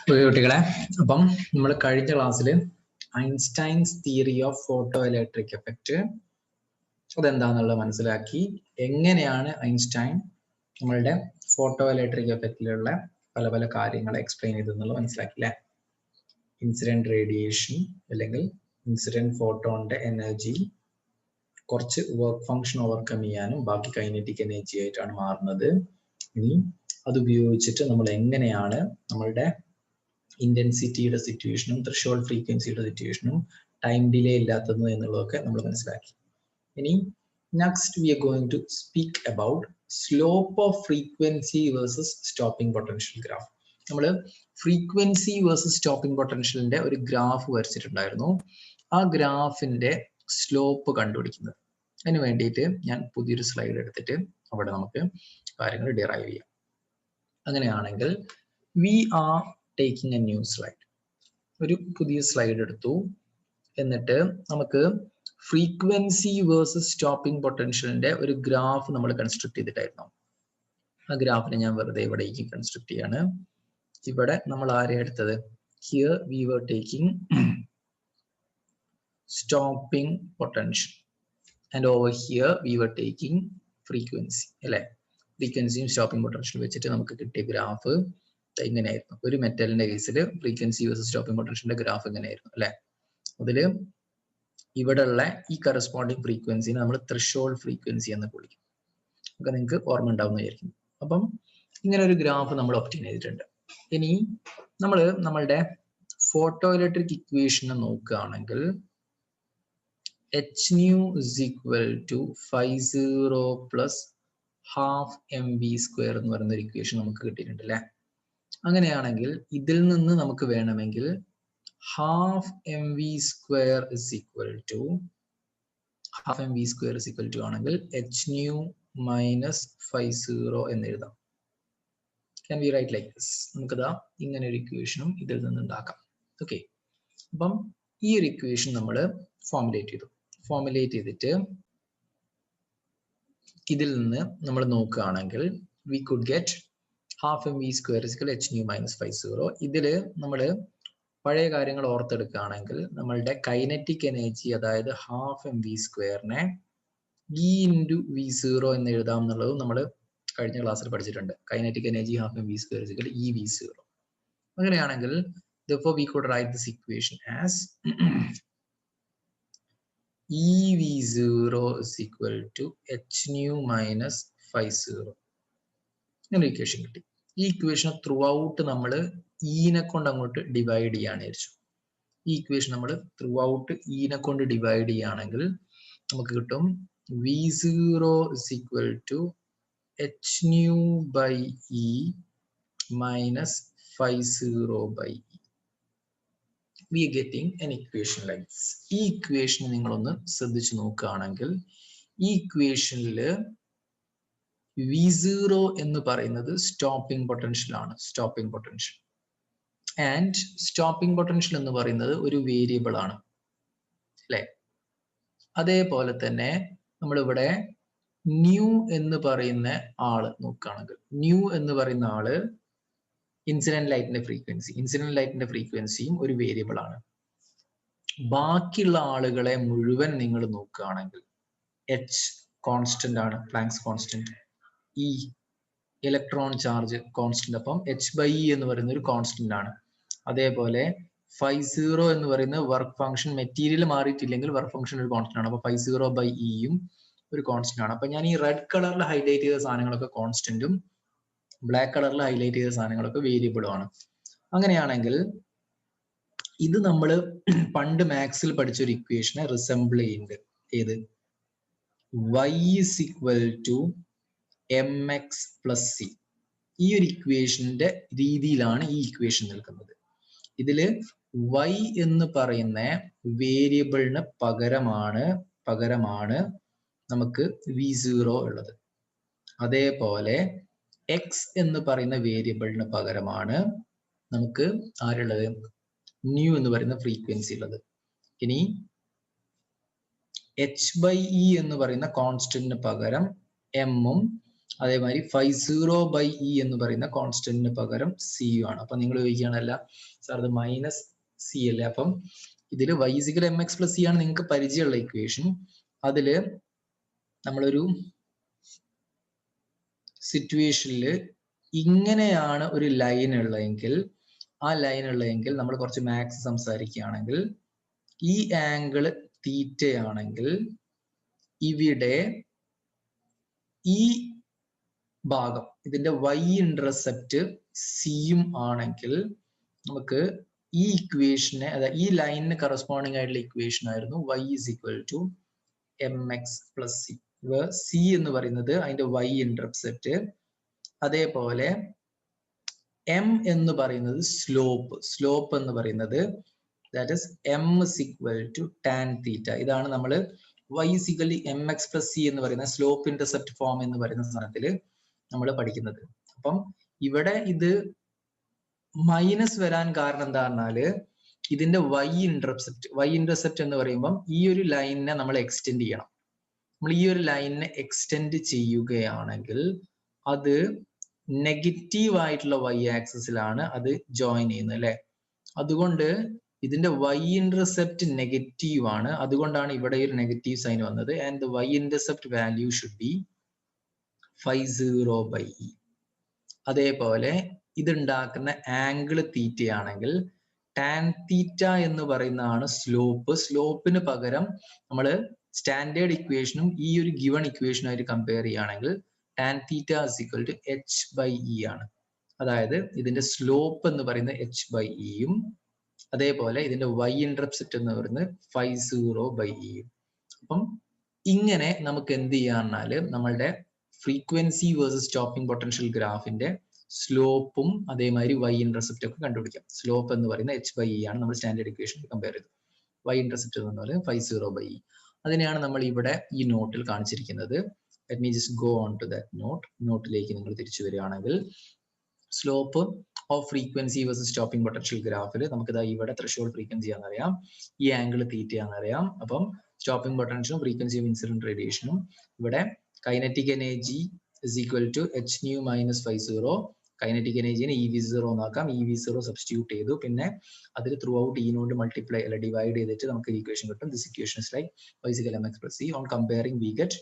കുട്ടികളെ അപ്പം നമ്മൾ കഴിഞ്ഞ ക്ലാസ്സിൽ Einstein's theory of photoelectric effect അതെന്താന്നുള്ളത് മനസ്സിലാക്കി. എങ്ങനെയാണ് ഐൻസ്റ്റൈൻ നമ്മളുടെ ഫോട്ടോ ഇലക്ട്രിക് എഫക്റ്റിലുള്ള പല പല കാര്യങ്ങൾ എക്സ്പ്ലെയിൻ ചെയ്തെന്നുള്ളത് മനസ്സിലാക്കി അല്ലേ. ഇൻസിഡന്റ് റേഡിയേഷൻ അല്ലെങ്കിൽ ഇൻസിഡന്റ് ഫോട്ടോണിന്റെ എനർജി കുറച്ച് വർക്ക് ഫംഗ്ഷൻ ഓവർകം ചെയ്യാനും ബാക്കി കൈനറ്റിക് എനർജി ആയിട്ടാണ് മാറുന്നത്. ഇനി അത് ഉപയോഗിച്ചിട്ട് നമ്മൾ എങ്ങനെയാണ് നമ്മളുടെ ഇന്റൻസിറ്റിയുടെ സിറ്റുവേഷനും ത്രെഷോൾഡ് ഫ്രീക്വൻസിയുടെ സിറ്റുവേഷനും ടൈം ഡിലേ ഇല്ലാത്തത് എന്നുള്ളതൊക്കെ നമ്മൾ മനസ്സിലാക്കി. ഇനി next we are going to speak about slope of frequency versus stopping potential graph. നമ്മൾ ഫ്രീക്വൻസി വേഴ്സസ് സ്റ്റോപ്പിംഗ് പൊട്ടൻഷ്യലിന്റെ ഒരു ഗ്രാഫ് വരച്ചിട്ടുണ്ടായിരുന്നു. ആ ഗ്രാഫിന്റെ സ്ലോപ്പ് കണ്ടുപിടിക്കുന്നത്. അതിന് വേണ്ടിയിട്ട് ഞാൻ പുതിയൊരു സ്ലൈഡ് എടുത്തിട്ട് അവിടെ നമുക്ക് കാര്യങ്ങൾ ഡിറൈവ് ചെയ്യാം. അങ്ങനെയാണെങ്കിൽ we are taking a new slide. ഒരു പുതിയ സ്ലൈഡ് എടുത്തു. എന്നിട്ട് നമുക്ക് ഫ്രീക്വൻസി വേഴ്സസ് സ്റ്റോപ്പിംഗ് പൊട്ടൻഷ്യലിന്റെ ഒരു ഗ്രാഫ് നമ്മൾ കൺസ്ട്രക്ട് ചെയ്തിട്ടായിരുന്നു. ആ ഗ്രാഫിനെ ഞാൻ വെറുതെ ഇവിടേക്ക് കൺസ്ട്രക്ട് ചെയ്യാണ്. ഇവിടെ നമ്മൾ ആരെയാണ് എടുത്തത്? Here we were taking stopping potential and over here we were taking frequency അല്ലെ. ഫ്രീക്വൻസിയും സ്റ്റോപ്പിംഗ് പൊട്ടൻഷ്യൽ വെച്ചിട്ട് നമുക്ക് കിട്ടിയ ഗ്രാഫ് ഇങ്ങനെയായിരുന്നു. ഒരു മെറ്റലിന്റെ കേസിൽ ഫ്രീക്വൻസി വേഴ്സസ് സ്റ്റോപ്പിംഗ് പൊട്ടൻഷ്യലിന്റെ ഗ്രാഫ് ഇങ്ങനെയായിരുന്നു അല്ലെ. അതില് ഇവിടെ ഉള്ള ഈ കറസ്പോണ്ടിങ് ഫ്രീക്വൻസിനെ നമ്മൾ ത്രെഷോൾഡ് ഫ്രീക്വൻസി എന്ന് വിളിക്കും. ഒക്കെ നിങ്ങൾക്ക് ഓർമ്മ ഉണ്ടാവുന്ന വിചാരിക്കും. അപ്പം ഇങ്ങനെ ഒരു ഗ്രാഫ് നമ്മൾ ഒബ്റ്റെയിൻ ചെയ്തിട്ടുണ്ട്. ഇനി നമ്മൾ നമ്മളുടെ ഫോട്ടോ ഇലക്ട്രിക് ഇക്വേഷൻ നോക്കുകയാണെങ്കിൽ h nu is equal to phi0 plus half mv square എന്ന് പറയുന്ന ഒരു ഇക്വേഷൻ നമുക്ക് കിട്ടിയിട്ടുണ്ട് അല്ലെ. അങ്ങനെയാണെങ്കിൽ ഇതിൽ നിന്ന് നമുക്ക് വേണമെങ്കിൽ half mv square is equal to ആണെങ്കിൽ h nu minus phi0 എന്ന് എഴുതാം. Can we write like this? നമുക്കതാ ഇങ്ങനെ ഒരു ഇക്വേഷനും ഇതിൽ നിന്ന് ഉണ്ടാക്കാം. ഓക്കെ, അപ്പം ഈ ഒരു ഇക്വേഷൻ നമ്മൾ ഫോർമുലേറ്റ് ചെയ്തിട്ട് ഇതിൽ നിന്ന് നമ്മൾ നോക്കുകയാണെങ്കിൽ we could get half mv square is equal to h nu minus phi0. ഇതിൽ നമ്മൾ പഴയ കാര്യങ്ങൾ ഓർത്തെടുക്കുകയാണെങ്കിൽ നമ്മളുടെ കൈനറ്റിക് എനർജി അതായത് ഹാഫ് എം വി സ്ക്വയറിനെ ഇ ഇൻറ്റു വി സീറോ എന്ന് എഴുതാം എന്നുള്ളത് നമ്മൾ കഴിഞ്ഞ ക്ലാസ്സിൽ പഠിച്ചിട്ടുണ്ട്. Kinetic energy half m v square is equal to e v zero. അങ്ങനെയാണെങ്കിൽ therefore we could write this equation as EV0 is equal to h nu minus phi0. ഇങ്ങനെ equation കിട്ടി. ഈ ഇക്വേഷൻ ത്രൂ ഔട്ട് നമ്മൾ ഈനെ കൊണ്ട് അങ്ങോട്ട് divide ചെയ്യാണ് വിചാരിച്ചു. ഈ ഇക്വേഷൻ നമ്മൾ ത്രൂ ഔട്ട് ഈനെ കൊണ്ട് ഡിവൈഡ് ചെയ്യുകയാണെങ്കിൽ നമുക്ക് കിട്ടും V0 is equal to h nu by E minus phi0 by E. We are getting an equation like this. ഈ ഇക്വേഷൻ നിങ്ങളൊന്ന് ശ്രദ്ധിച്ചു നോക്കുകയാണെങ്കിൽ ഈ ഇക്വേഷനിൽ V0 എന്ന് പറയുന്നത് സ്റ്റോപ്പിംഗ് പൊട്ടൻഷ്യൽ ആണ്. Stopping potential and stopping potential എന്ന് പറയുന്നത് ഒരു വേരിയബിൾ ആണ് അല്ലെ. അതേപോലെ തന്നെ നമ്മളിവിടെ ന്യൂ എന്ന് പറയുന്ന ആള് നോക്കുകയാണെങ്കിൽ ന്യൂ എന്ന് പറയുന്ന ആള് ഇൻസിഡന്റ് ലൈറ്റിന്റെ ഫ്രീക്വൻസിയും ഒരു വേരിയബിൾ ആണ്. ബാക്കിയുള്ള ആളുകളെ മുഴുവൻ നിങ്ങൾ നോക്കുകയാണെങ്കിൽ എച്ച് കോൺസ്റ്റന്റ് ആണ്, പ്ലാങ്ക്സ് കോൺസ്റ്റന്റ്. ഈ ഇലക്ട്രോൺ ചാർജ് കോൺസ്റ്റന്റ്, അപ്പം h by e എന്ന് പറയുന്ന ഒരു കോൺസ്റ്റന്റ് ആണ്. അതേപോലെ phi0 എന്ന് പറയുന്ന വർക്ക് ഫംഗ്ഷൻ മെറ്റീരിയൽ മാറിയിട്ടില്ലെങ്കിൽ വർക്ക് ഫംഗ്ഷൻ ഒരു കോൺസ്റ്റന്റ് ആണ്. അപ്പൊ phi0 by e യും ഒരു കോൺസ്റ്റന്റ് ആണ്. അപ്പൊ ഞാൻ ഈ റെഡ് കളറിൽ ഹൈലൈറ്റ് ചെയ്ത സാധനങ്ങളൊക്കെ കോൺസ്റ്റന്റും ബ്ലാക്ക് കളറിൽ ഹൈലൈറ്റ് ചെയ്ത സാധനങ്ങളൊക്കെ വേരിയബിളും ആണ്. അങ്ങനെയാണെങ്കിൽ ഇത് നമ്മൾ പണ്ട് മാത്സിൽ പഠിച്ച ഒരു ഇക്വേഷനെ റിസംബിൾ ചെയ്യുന്നുണ്ട്. ഏത്? y is equal to mx plus c. ഈ ഒരു ഇക്വേഷന്റെ രീതിയിലാണ് ഈ ഇക്വേഷൻ നിൽക്കുന്നത്. ഇതില് y എന്ന് പറയുന്ന വേരിയബിളിന് പകരമാണ് നമുക്ക് v0 ഉള്ളത്. അതേപോലെ x എന്ന് പറയുന്ന വേരിയബിളിന് പകരമാണ് നമുക്ക് ആരുള്ളത്? ന്യൂ എന്ന് പറയുന്ന ഫ്രീക്വൻസി ഉള്ളത്. ഇനി h by e എന്ന് പറയുന്ന കോൺസ്റ്റന്റിന് പകരം m ഉം അതേമാതിരി φ0/e എന്ന് പറയുന്ന കോൺസ്റ്റന്റിന് പകരം c ആണ്. അപ്പൊ നിങ്ങൾ ചോദിക്കുകയാണല്ല സാർ അത് മൈനസ് c അല്ലേ, അപ്പം ഇതിൽ y = mx + c ആണ് നിങ്ങൾക്ക് പരിചയമുള്ള ഇക്വേഷൻ. അതില് നമ്മളൊരു സിറ്റുവേഷനിൽ ഇങ്ങനെയാണ് ഒരു ലൈൻ ഉള്ളതെങ്കിൽ, ആ ലൈൻ ഉള്ളതെങ്കിൽ നമ്മൾ കുറച്ച് മാത്സ് സംസാരിക്കുകയാണെങ്കിൽ ഈ ആംഗിൾ തീറ്റയാണെങ്കിൽ ഇവിടെ ഈ ഭാഗം ഇതിന്റെ y ഇന്റർസെപ്റ്റ് സിയും ആണെങ്കിൽ നമുക്ക് ഈ ഇക്വേഷനെ, അതായത് ഈ ലൈനിന് കറസ്പോണ്ടിങ് ആയിട്ടുള്ള ഇക്വേഷൻ ആയിരുന്നു y = mx + c. c എന്ന് പറയുന്നത് അതിന്റെ y ഇന്റർസെപ്റ്റ്, അതേപോലെ m എന്ന് പറയുന്നത് സ്ലോപ്പ് എന്ന് പറയുന്നത് that is m = tan theta. ഇതാണ് നമ്മൾ y = mx + c എന്ന് പറയുന്ന സ്ലോപ്പ് ഇന്റർസെപ്റ്റ് ഫോം എന്ന് പറയുന്ന സാധനത്തിൽ നമ്മൾ പഠിക്കുന്നത്. അപ്പം ഇവിടെ ഇത് മൈനസ് വരാൻ കാരണം എന്താ പറഞ്ഞാല് ഇതിന്റെ y ഇന്റർസെപ്റ്റ് എന്ന് പറയുമ്പം ഈ ഒരു ലൈനിനെ നമ്മൾ എക്സ്റ്റെൻഡ് ചെയ്യണം. നമ്മൾ ഈ ഒരു ലൈനിനെ എക്സ്റ്റെൻഡ് ചെയ്യുകയാണെങ്കിൽ അത് നെഗറ്റീവ് ആയിട്ടുള്ള y ആക്സിസിലാണ് അത് ജോയിൻ ചെയ്യുന്നത് അല്ലെ. അതുകൊണ്ട് ഇതിന്റെ y ഇന്റർസെപ്റ്റ് നെഗറ്റീവ് ആണ്, അതുകൊണ്ടാണ് ഇവിടെ ഒരു നെഗറ്റീവ് സൈൻ വന്നത്. And the y intercept value should be φ0/e. അതേപോലെ ഇതുണ്ടാക്കുന്ന ആംഗിൾ തീറ്റയാണെങ്കിൽ ടാൻ തീറ്റ എന്ന് പറയുന്നതാണ് സ്ലോപ്പിന് പകരം നമ്മൾ സ്റ്റാൻഡേർഡ് ഇക്വേഷനും ഈ ഒരു ഗിവൺ ഇക്വേഷനുമായിട്ട് കമ്പയർ ചെയ്യുകയാണെങ്കിൽ ടാൻ തീറ്റ = h/e ആണ്. അതായത് ഇതിന്റെ സ്ലോപ്പ് എന്ന് പറയുന്നത് h/e യും അതേപോലെ ഇതിന്റെ y ഇന്റർസെപ്റ്റ് എന്ന് പറയുന്നത് φ0/e യും. അപ്പം ഇങ്ങനെ നമുക്ക് എന്ത് ചെയ്യാന്നാല് നമ്മളുടെ ഫ്രീക്വൻസി വേഴ്സസ് സ്റ്റോപ്പിംഗ് പൊട്ടൻഷ്യൽ ഗ്രാഫിന്റെ സ്ലോപ്പും അതേമാതിരി y ഇന്റർസെപ്റ്റ് ഒക്കെ കണ്ടുപിടിക്കാം. സ്ലോപ്പ് എന്ന് പറയുന്നത് h/e ആണ്, നമ്മൾ സ്റ്റാൻഡേർഡ് ഇക്വേഷൻ കമ്പയർ ചെയ്തു. y ഇന്റർസെപ്റ്റ് എന്ന് പറയുന്നത് φ0/e. അതിനെയാണ് നമ്മൾ ഇവിടെ ഈ നോട്ടിൽ കാണിച്ചിരിക്കുന്നത്. Let me just go on to that നോട്ടിലേക്ക് നിങ്ങൾ തിരിച്ചു വരികയാണെങ്കിൽ slope of frequency versus stopping potential ഗ്രാഫിൽ നമുക്കിതാ ഇവിടെ ത്രെഷോൾഡ് ഫ്രീക്വൻസി ആണെന്നറിയാം, ഈ ആംഗിൾ തീറ്റ ആണെന്നറിയാം. അപ്പം സ്റ്റോപ്പിംഗ് പൊട്ടൻഷ്യലും ഫ്രീക്വൻസി ഓഫ് ഇൻസിഡന്റ് റേഡിയേഷനും ഇവിടെ kinetic energy = h nu - φ0. Kinetic എനർജിനെ ev0 എന്നാക്കാം, ev0 സബ്സ്റ്റിറ്റ്യൂട്ട് ചെയ്തു, പിന്നെ അതിൽ ത്രൂ ഔട്ട് e നോട് മൾട്ടിപ്ലൈ അല്ല ഡിവൈഡ് ചെയ്തിട്ട് നമുക്ക് ഇക്വേഷൻ കിട്ടും. This equation is like y = mx + c. On comparing we get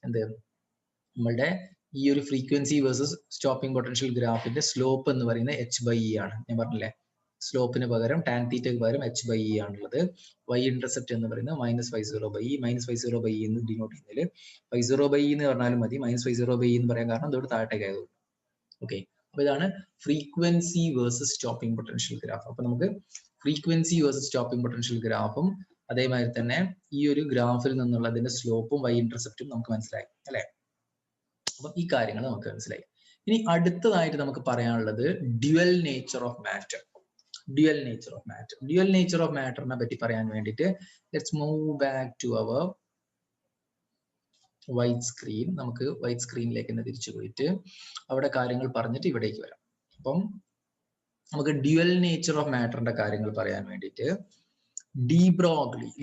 എന്ത് നമ്മളുടെ ഈ ഒരു ഫ്രീക്വൻസി വേഴ്സസ് സ്റ്റോപ്പിംഗ് പൊട്ടൻഷ്യൽ ഗ്രാഫിന്റെ സ്ലോപ്പ് എന്ന് പറയുന്നത് h/e ആണ്. ഞാൻ പറഞ്ഞില്ലേ സ്ലോപ്പിന് പകരം ടാൻ തീറ്റയ്ക്ക് പകരം h/e ആണുള്ളത്. y ഇന്റർസെപ്റ്റ് എന്ന് പറയുന്നത് -φ0/e. -φ0/e എന്ന് ഡിനോട്ട് ചെയ്യുന്നതിൽ φ0/e എന്ന് പറഞ്ഞാലും മതി, -φ0/e എന്ന് പറയാൻ കാരണം ഇതോട് താഴേക്ക് ആയതുകൊണ്ട്. ഓക്കെ, അപ്പൊ ഇതാണ് frequency versus stopping potential graph. അപ്പൊ നമുക്ക് ഫ്രീക്വൻസി വേഴ്സസ് സ്റ്റോപ്പിംഗ് പൊട്ടൻഷ്യൽ ഗ്രാഫും അതേമാതിരി തന്നെ ഈ ഒരു ഗ്രാഫിൽ നിന്നുള്ള അതിന്റെ സ്ലോപ്പും y ഇന്റർസെപ്റ്റും നമുക്ക് മനസ്സിലായി അല്ലെ. അപ്പൊ ഈ കാര്യങ്ങൾ നമുക്ക് മനസ്സിലായി. ഇനി അടുത്തതായിട്ട് നമുക്ക് പറയാനുള്ളത് dual nature of matter. Dual nature of മാറ്ററിനെ പറ്റി പറയാൻ വേണ്ടിയിട്ട് let's move back to our white screen. നമുക്ക് വൈറ്റ് സ്ക്രീനിലേക്ക് തന്നെ തിരിച്ചു പോയിട്ട് അവിടെ കാര്യങ്ങൾ പറഞ്ഞിട്ട് ഇവിടേക്ക് വരാം. അപ്പം നമുക്ക് ഡ്യുവൽ നേച്ചർ ഓഫ് മാറ്ററിന്റെ കാര്യങ്ങൾ പറയാൻ വേണ്ടിയിട്ട്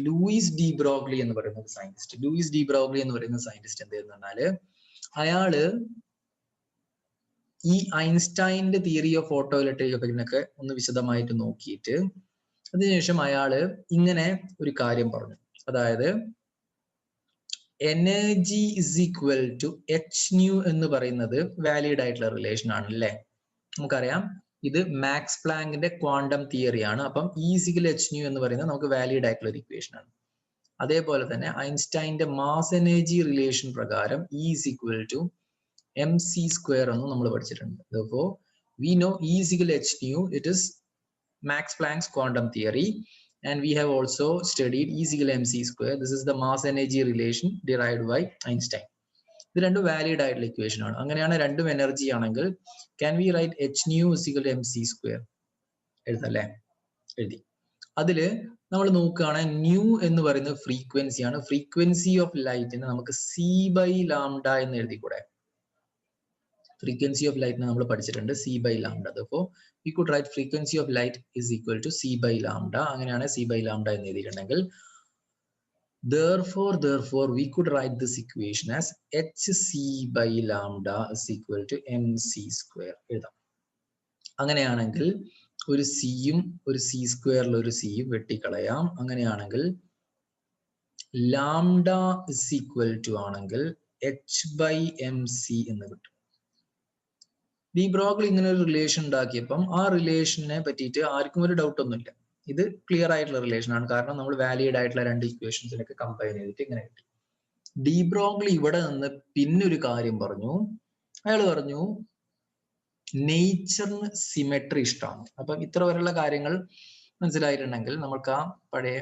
ലൂയിസ് ഡി ബ്രോഗ്ലി എന്ന് പറയുന്ന സയന്റിസ്റ്റ് എന്ത് ചെയ്യുന്ന പറഞ്ഞാല് അയാള് ഈ ഐൻസ്റ്റൈന്റെ തിയറി ഓഫ് ഫോട്ടോ ഇലക്ട്രിക് എഫക്റ്റിനൊക്കെ ഒന്ന് വിശദമായിട്ട് നോക്കിയിട്ട് അതിനുശേഷം അയാള് ഇങ്ങനെ ഒരു കാര്യം പറഞ്ഞു. അതായത് എനർജി = h nu എന്ന് പറയുന്നത് വാലിഡ് ആയിട്ടുള്ള റിലേഷൻ ആണ് അല്ലേ. നമുക്കറിയാം ഇത് മാക്സ് പ്ലാങ്കിന്റെ ക്വാണ്ടം തിയറിയാണ്. അപ്പം E = h nu എന്ന് പറയുന്നത് നമുക്ക് വാലിഡ് ആയിട്ടുള്ള ഒരു ഇക്വേഷൻ ആണ്. അതേപോലെ തന്നെ ഐൻസ്റ്റൈന്റെ മാസ് എനർജി റിലേഷൻ പ്രകാരം E = mc² എന്ന് നമ്മൾ പഠിച്ചിട്ടുണ്ട്. Therefore, we know E = h nu. It is Max Planck's quantum theory, and we have also studied E = mc². This is the mass energy relation derived by Einstein. ഇത് രണ്ടും valid ആയിട്ടുള്ള equation ആണ്. അങ്ങനെയാണ് രണ്ടും energy ആണെങ്കിൽ can we write h nu = mc²? എഴുതല്ലേ, എഴുതി. അതില് നമ്മൾ നോക്കുകയാണെങ്കിൽ ന്യൂ എന്ന് പറയുന്നത് ഫ്രീക്വൻസി ആണ്. ഫ്രീക്വൻസി ഓഫ് ലൈറ്റിന് നമുക്ക് c/λ എന്ന് എഴുതിക്കൂടെ. ഫ്രീക്വൻസി ഓഫ് ലൈറ്റിനെ നമ്മൾ പഠിച്ചിട്ടുണ്ട് c/λ. Therefore, we could write frequency of light is equal to c/λ. അങ്ങനെയാണ് c/λ എന്ന് എഴുതിയിട്ടുണ്ടെങ്കിൽ Therefore, we could write this equation as hc by lambda is equal to mc square. എഴുതാം. അങ്ങനെയാണെങ്കിൽ ഒരു സിയും ഒരു സി സ്ക്വയറിൽ ഒരു സിയും വെട്ടിക്കളയാം. അങ്ങനെയാണെങ്കിൽ ലാംഡ ഇസ് ഈക്വൽ ടു ആണെങ്കിൽ എച്ച് ബൈ എം സി എന്ന് കിട്ടും. ഡി ബ്രോഗ്ലി ഇങ്ങനെ ഒരു റിലേഷൻ ഉണ്ടാക്കിയപ്പം ആ റിലേഷനെ പറ്റിയിട്ട് ആർക്കും ഒരു ഡൗട്ട് ഒന്നുമില്ല. ഇത് ക്ലിയർ ആയിട്ടുള്ള റിലേഷൻ ആണ്. കാരണം നമ്മൾ വാലിഡ് ആയിട്ടുള്ള രണ്ട് ഇക്വേഷൻസിനൊക്കെ കമ്പയർ ചെയ്തിട്ട് ഇങ്ങനെ കിട്ടി. ഡി ബ്രോഗ്ലി ഇവിടെ നിന്ന് പിന്നൊരു കാര്യം പറഞ്ഞു. അയാൾ പറഞ്ഞു നേച്ചറിന് സിമെട്രി ഇഷ്ടമാണ്. അപ്പം ഇത്ര വരെയുള്ള കാര്യങ്ങൾ മനസ്സിലായിട്ടുണ്ടെങ്കിൽ നമുക്ക് ആ പഴയ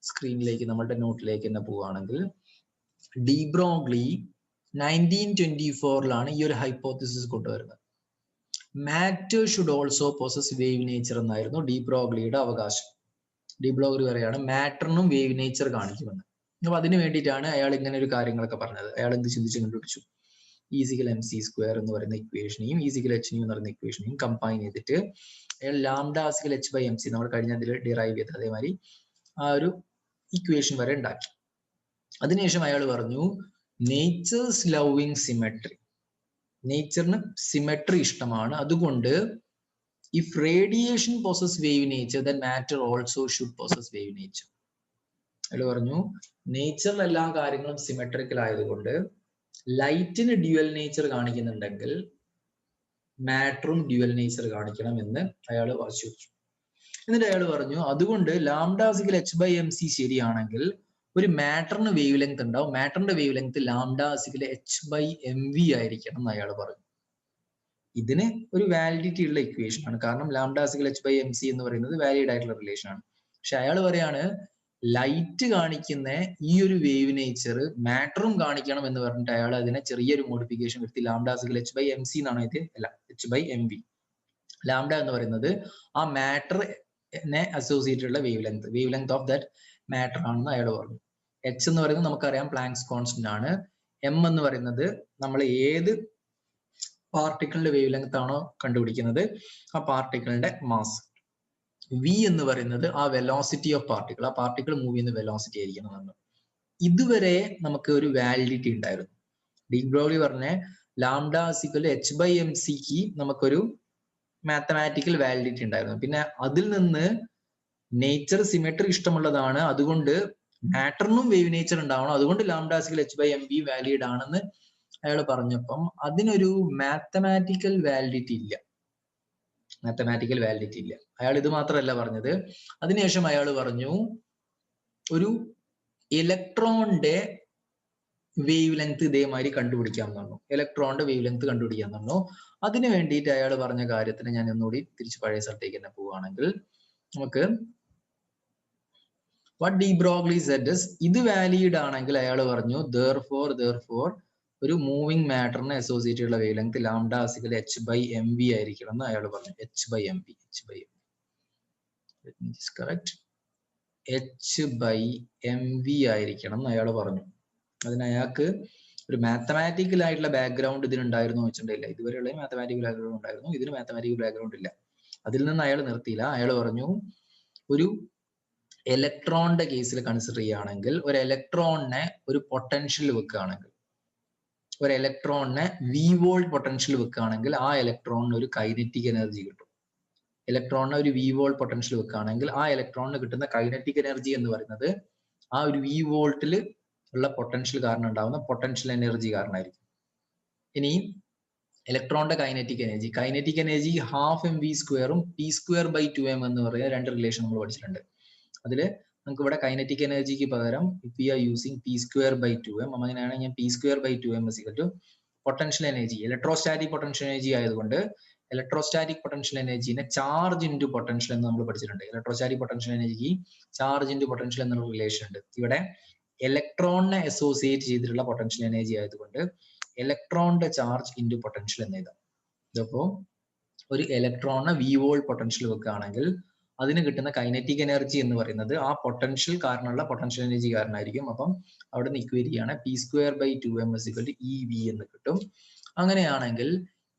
സ്ക്രീനിലേക്ക് നമ്മളുടെ നോട്ടിലേക്ക് തന്നെ പോവുകയാണെങ്കിൽ ഡി ബ്രോഗ്ലി 1924 ഈ ഒരു ഹൈപ്പോത്തിസിസ് കൊണ്ടുവരുന്നത്. Matter should also possess wave nature എന്നായിരുന്നു ഡി ബ്രോഗ്ലിയുടെ അവകാശം. ഡി ബ്രോഗ്ലി പറയാണ് മാറ്ററിനും വേവ് നേച്ചർ കാണിക്കുമെന്ന്. അപ്പൊ അതിന് വേണ്ടിയിട്ടാണ് അയാൾ ഇങ്ങനെ ഒരു കാര്യങ്ങളൊക്കെ പറഞ്ഞത്. അയാൾ എന്ത് ചിന്തിച്ച് കണ്ടുപിടിച്ചു? ഈസിക്കൽ എം സി സ്ക്വയർ എന്ന് പറയുന്ന ഇക്വേഷനെയും ഈസിക്കൽ എച്ച് എന്ന് പറയുന്ന ഇക്വേഷനെയും കമ്പൈൻ ചെയ്തിട്ട് അയാൾ lambda is equal h by M c നമ്മൾ കഴിഞ്ഞതിൽ ഡിറൈവ് ചെയ്ത് അതേമാതിരി ആ ഒരു ഇക്വേഷൻ വരെ ഉണ്ടാക്കി. അതിനുശേഷം അയാൾ പറഞ്ഞു നേച്ചേഴ്സ് ലവിങ് സിമെട്രി. നേച്ചറിന് സിമെട്രി ഇഷ്ടമാണ്. അതുകൊണ്ട് if radiation possess wave nature then matter also should possess wave nature. അയാൾ പറഞ്ഞു നേച്ചറിൽ എല്ലാ കാര്യങ്ങളും സിമെട്രിക്കൽ ആയതുകൊണ്ട് ലൈറ്റിന് ഡ്യുവൽ നേച്ചർ കാണിക്കുന്നുണ്ടെങ്കിൽ മാറ്ററും ഡ്യുവൽ നേച്ചർ കാണിക്കണം എന്ന് അയാൾ വാശി വെച്ചു. എന്നിട്ട് അയാൾ പറഞ്ഞു അതുകൊണ്ട് lambda equal H by M C ശരിയാണെങ്കിൽ ഒരു മാറ്ററിന് വേവ് ലെങ്ത് ഉണ്ടാവും. മാറ്ററിന്റെ wave length lambda equal H by M V ആയിരിക്കണം എന്ന് അയാൾ പറഞ്ഞു. ഇതിന് ഒരു വാലിഡിറ്റി ഉള്ള ഇക്വേഷൻ ആണ്. കാരണം lambda equal H by M c എന്ന് പറയുന്നത് വാലിഡ് ആയിട്ടുള്ള റിലേഷൻ ആണ്. പക്ഷെ അയാൾ പറയാണ് ലൈറ്റ് കാണിക്കുന്ന ഈ ഒരു വേവ് നേച്ചർ മാറ്ററും കാണിക്കണം എന്ന് പറഞ്ഞിട്ട് അയാൾ അതിനെ ചെറിയൊരു മോഡിഫിക്കേഷൻ വരുത്തി lambda equal H by M c എന്നാണ് ഇത്, അല്ല h by M v. Lambda എന്ന് പറയുന്നത് ആ മാറ്ററിനെ അസോസിയേറ്റഡ് ഉള്ള wave length of that matter ആണെന്ന് അയാൾ പറഞ്ഞു. എച്ച് എന്ന് പറയുന്നത് നമുക്കറിയാം പ്ലാങ്ക്സ് കോൺസ്റ്റന്റ് ആണ്. എം എന്ന് പറയുന്നത് നമ്മൾ ഏത് പാർട്ടിക്കിളിന്റെ വേവ് ലെങ്ത് ആണോ കണ്ടുപിടിക്കുന്നത് ആ പാർട്ടിക്കിളിന്റെ മാസ്. വി എന്ന് പറയുന്നത് ആ വെലോസിറ്റി ഓഫ് പാർട്ടിക്കിൾ, ആ പാർട്ടിക്കിൾ മൂവ് ചെയ്യുന്ന വെലോസിറ്റി ആയിരിക്കണം നമ്മൾ. ഇതുവരെ നമുക്ക് ഒരു വാലിഡിറ്റി ഉണ്ടായിരുന്നു. ഡി ബ്രോഗ്ലി പറഞ്ഞ lambda equal H by m സിക്ക് നമുക്കൊരു മാത്തമാറ്റിക്കൽ വാലിഡിറ്റി ഉണ്ടായിരുന്നു. പിന്നെ അതിൽ നിന്ന് നേച്ചർ സിമെട്രി ഇഷ്ടമുള്ളതാണ്, അതുകൊണ്ട് മാറ്ററിനും വേവ് നേച്ചർ ഉണ്ടാവണം, അതുകൊണ്ട് lambda equal H by m b valid ആണെന്ന് അയാൾ പറഞ്ഞപ്പം അതിനൊരു മാത്തമാറ്റിക്കൽ വാലിഡിറ്റി ഇല്ല. അയാൾ ഇത് മാത്രമല്ല പറഞ്ഞത്. അതിനുശേഷം അയാൾ പറഞ്ഞു ഒരു ഇലക്ട്രോണിന്റെ വേവ് ലെങ്ത് ഇതേമാതിരി കണ്ടുപിടിക്കാൻ പറഞ്ഞു. അതിന് വേണ്ടിയിട്ട് അയാൾ പറഞ്ഞ കാര്യത്തിന് ഞാൻ ഒന്നുകൂടി തിരിച്ച് പഴയ സ്ഥലത്തേക്ക് തന്നെ പോവുകയാണെങ്കിൽ നമുക്ക് what de Broglie said is ഇത് വാലിഡ് ആണെങ്കിൽ അയാൾ പറഞ്ഞു therefore ഒരു മൂവിങ് മാറ്ററിനെ അസോസിയേറ്റ് ഉള്ള wave length lambda equal H by M V ആയിരിക്കണം എന്ന് അയാൾ പറഞ്ഞു. എച്ച് ബൈ എം വി ആയിരിക്കണം എന്ന് അയാൾ പറഞ്ഞു. അതിന് അയാൾക്ക് ഒരു മാത്തമാറ്റിക്കൽ ആയിട്ടുള്ള ബാക്ക്ഗ്രൗണ്ട് ഇതിനുണ്ടായിരുന്നു വെച്ചിട്ടില്ല. ഇതുവരെയുള്ള മാത്തമാറ്റിക്കൽ ബാക്ക്ഗ്രൗണ്ട് ഉണ്ടായിരുന്നു, ഇതിന് മാത്തമാറ്റിക്കൽ ബാക്ക്ഗ്രൗണ്ട് ഇല്ല. അതിൽ നിന്ന് അയാൾ നിർത്തിയില്ല. അയാൾ പറഞ്ഞു ഒരു ഇലക്ട്രോണിന്റെ കേസിൽ കൺസിഡർ ചെയ്യുകയാണെങ്കിൽ ഒരു ഇലക്ട്രോണിനെ ഒരു പൊട്ടൻഷ്യൽ വെക്കുകയാണെങ്കിൽ, ഒരു ഇലക്ട്രോണിനെ വി വോൾട്ട് പൊട്ടൻഷ്യൽ വെക്കുകയാണെങ്കിൽ ആ ഇലക്ട്രോണിന് ഒരു കൈനറ്റിക് എനർജി കിട്ടും. ഇലക്ട്രോണിനെ ഒരു വി വോൾട്ട് പൊട്ടൻഷ്യൽ വെക്കുകയാണെങ്കിൽ ആ ഇലക്ട്രോണിന് കിട്ടുന്ന കൈനറ്റിക് എനർജി എന്ന് പറയുന്നത് ആ ഒരു വി വോൾട്ടിൽ ഉള്ള പൊട്ടൻഷ്യൽ കാരണം ഉണ്ടാവുന്ന പൊട്ടൻഷ്യൽ എനർജി കാരണമായിരിക്കും. ഇനി ഇലക്ട്രോണിന്റെ kinetic energy half m v സ്ക്വയറും പി സ്ക്വയർ ബൈ 2m എന്ന് പറയുന്ന രണ്ട് റിലേഷൻ നമ്മൾ പഠിച്ചിട്ടുണ്ട്. അതില് നമുക്ക് ഇവിടെ കൈനറ്റിക് എനർജിക്ക് പകരം if we are using P square by 2m, അങ്ങനെയാണെങ്കിൽ ഞാൻ P square by 2m = potential energy. Electrostatic potential energy ആയതുകൊണ്ട് ഇലക്ട്രോസ്റ്റാറ്റിക് പൊട്ടൻഷ്യൽ എനർജിനെ ചാർജ് ഇൻറ്റു പൊട്ടൻഷ്യൽ എന്ന് നമ്മൾ പഠിച്ചിട്ടുണ്ട്. ഇലക്ട്രോസ്റ്റാറ്റിക് പൊട്ടൻഷ്യൽ എനർജിക്ക് ചാർജ് ഇൻറ്റു പൊട്ടൻഷ്യൽ എന്നുള്ള റിലേഷൻ ഉണ്ട്. ഇവിടെ ഇലക്ട്രോണിനെ അസോസിയേറ്റ് ചെയ്തിട്ടുള്ള പൊട്ടൻഷ്യൽ എനർജി ആയതുകൊണ്ട് ഇലക്ട്രോണിന്റെ ചാർജ് ഇൻറ്റു പൊട്ടൻഷ്യൽ എന്ന് എഴുതാം. ഇതപ്പോ ഒരു ഇലക്ട്രോണിനെ വി വോൾട്ട് പൊട്ടൻഷ്യൽ വെക്കുകയാണെങ്കിൽ അതിന് കിട്ടുന്ന കൈനറ്റിക് എനർജി എന്ന് പറയുന്നത് ആ പൊട്ടൻഷ്യൽ കാരണമുള്ള പൊട്ടൻഷ്യൽ എനർജി കാരണമായിരിക്കും. അപ്പം അവിടെ നിന്ന് ഇക്വേറ്റ് ചെയ്യാണ് P square by 2m = EV എന്ന് കിട്ടും. അങ്ങനെയാണെങ്കിൽ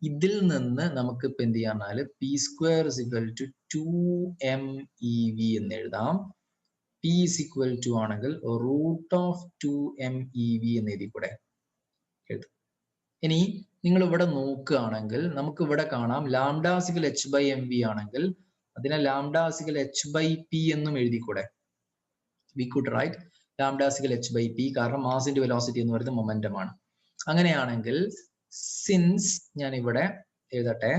ഇതിൽ നിന്ന് നമുക്ക് ഇപ്പൊ എന്ത് ചെയ്യാന്നാൽ പി സ്ക്വയർ = 2m EV എന്ന് എഴുതാം. P P is equal to ആണെങ്കിൽ root of 2MEV എന്ന് എഴുതി കൂടെ എഴുതും. ഇനി നിങ്ങൾ ഇവിടെ നോക്കുകയാണെങ്കിൽ നമുക്ക് ഇവിടെ കാണാം lambda equal H by M V ആണെങ്കിൽ അതിനെ lambda equal H by P എന്നും എഴുതിക്കൂടെ. We could write lambda equal H by P, കാരണം മാസ് ഇൻറ്റു വെലോസിറ്റി എന്ന് പറയുന്നത് മൊമെന്റം ആണ്. അങ്ങനെയാണെങ്കിൽ സിൻസ് ഞാൻ ഇവിടെ എഴുതട്ടെ,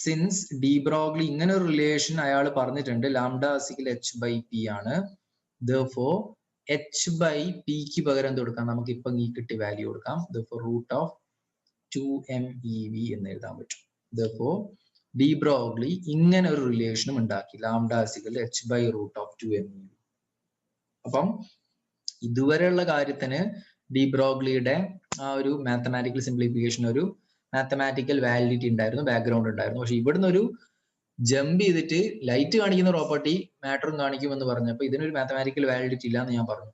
സിൻസ് ഡി ബ്രോഗ്ലി ഇങ്ങനെ ഒരു റിലേഷൻ അയാൾ പറഞ്ഞിട്ടുണ്ട്, lambda equal H by P ആണ്. therefore എച്ച് ബൈ പിക്ക് പകരം എന്ത് കൊടുക്കാം, നമുക്ക് ഇപ്പം ഈ കിട്ടിയ വാല്യൂ കൊടുക്കാം. therefore റൂട്ട് ഓഫ് 2MEV എന്ന് എഴുതാൻ പറ്റും. therefore ഡി ബ്രോഗ്ലി ഇങ്ങനെ ഒരു റിലേഷനും ഉണ്ടാക്കി, lambda equal H by root of 2MEV. അപ്പം ഇതുവരെയുള്ള കാര്യത്തിന് ഡി ബ്രോഗ്ലിയുടെ ആ ഒരു മാത്തമാറ്റിക്കൽ സിംപ്ലിഫിക്കേഷൻ ഒരു മാത്തമാറ്റിക്കൽ വാലിഡിറ്റി ഉണ്ടായിരുന്നു, ബാക്ക്ഗ്രൗണ്ട് ഉണ്ടായിരുന്നു. പക്ഷെ ഇവിടുന്ന് ഒരു ജമ്പ് ചെയ്തിട്ട് ലൈറ്റ് കാണിക്കുന്ന പ്രോപ്പർട്ടി മാറ്ററും കാണിക്കുമെന്ന് പറഞ്ഞപ്പോൾ ഇതിനൊരു മാത്തമാറ്റിക്കൽ വാലിഡിറ്റി ഇല്ല എന്ന് ഞാൻ പറഞ്ഞു.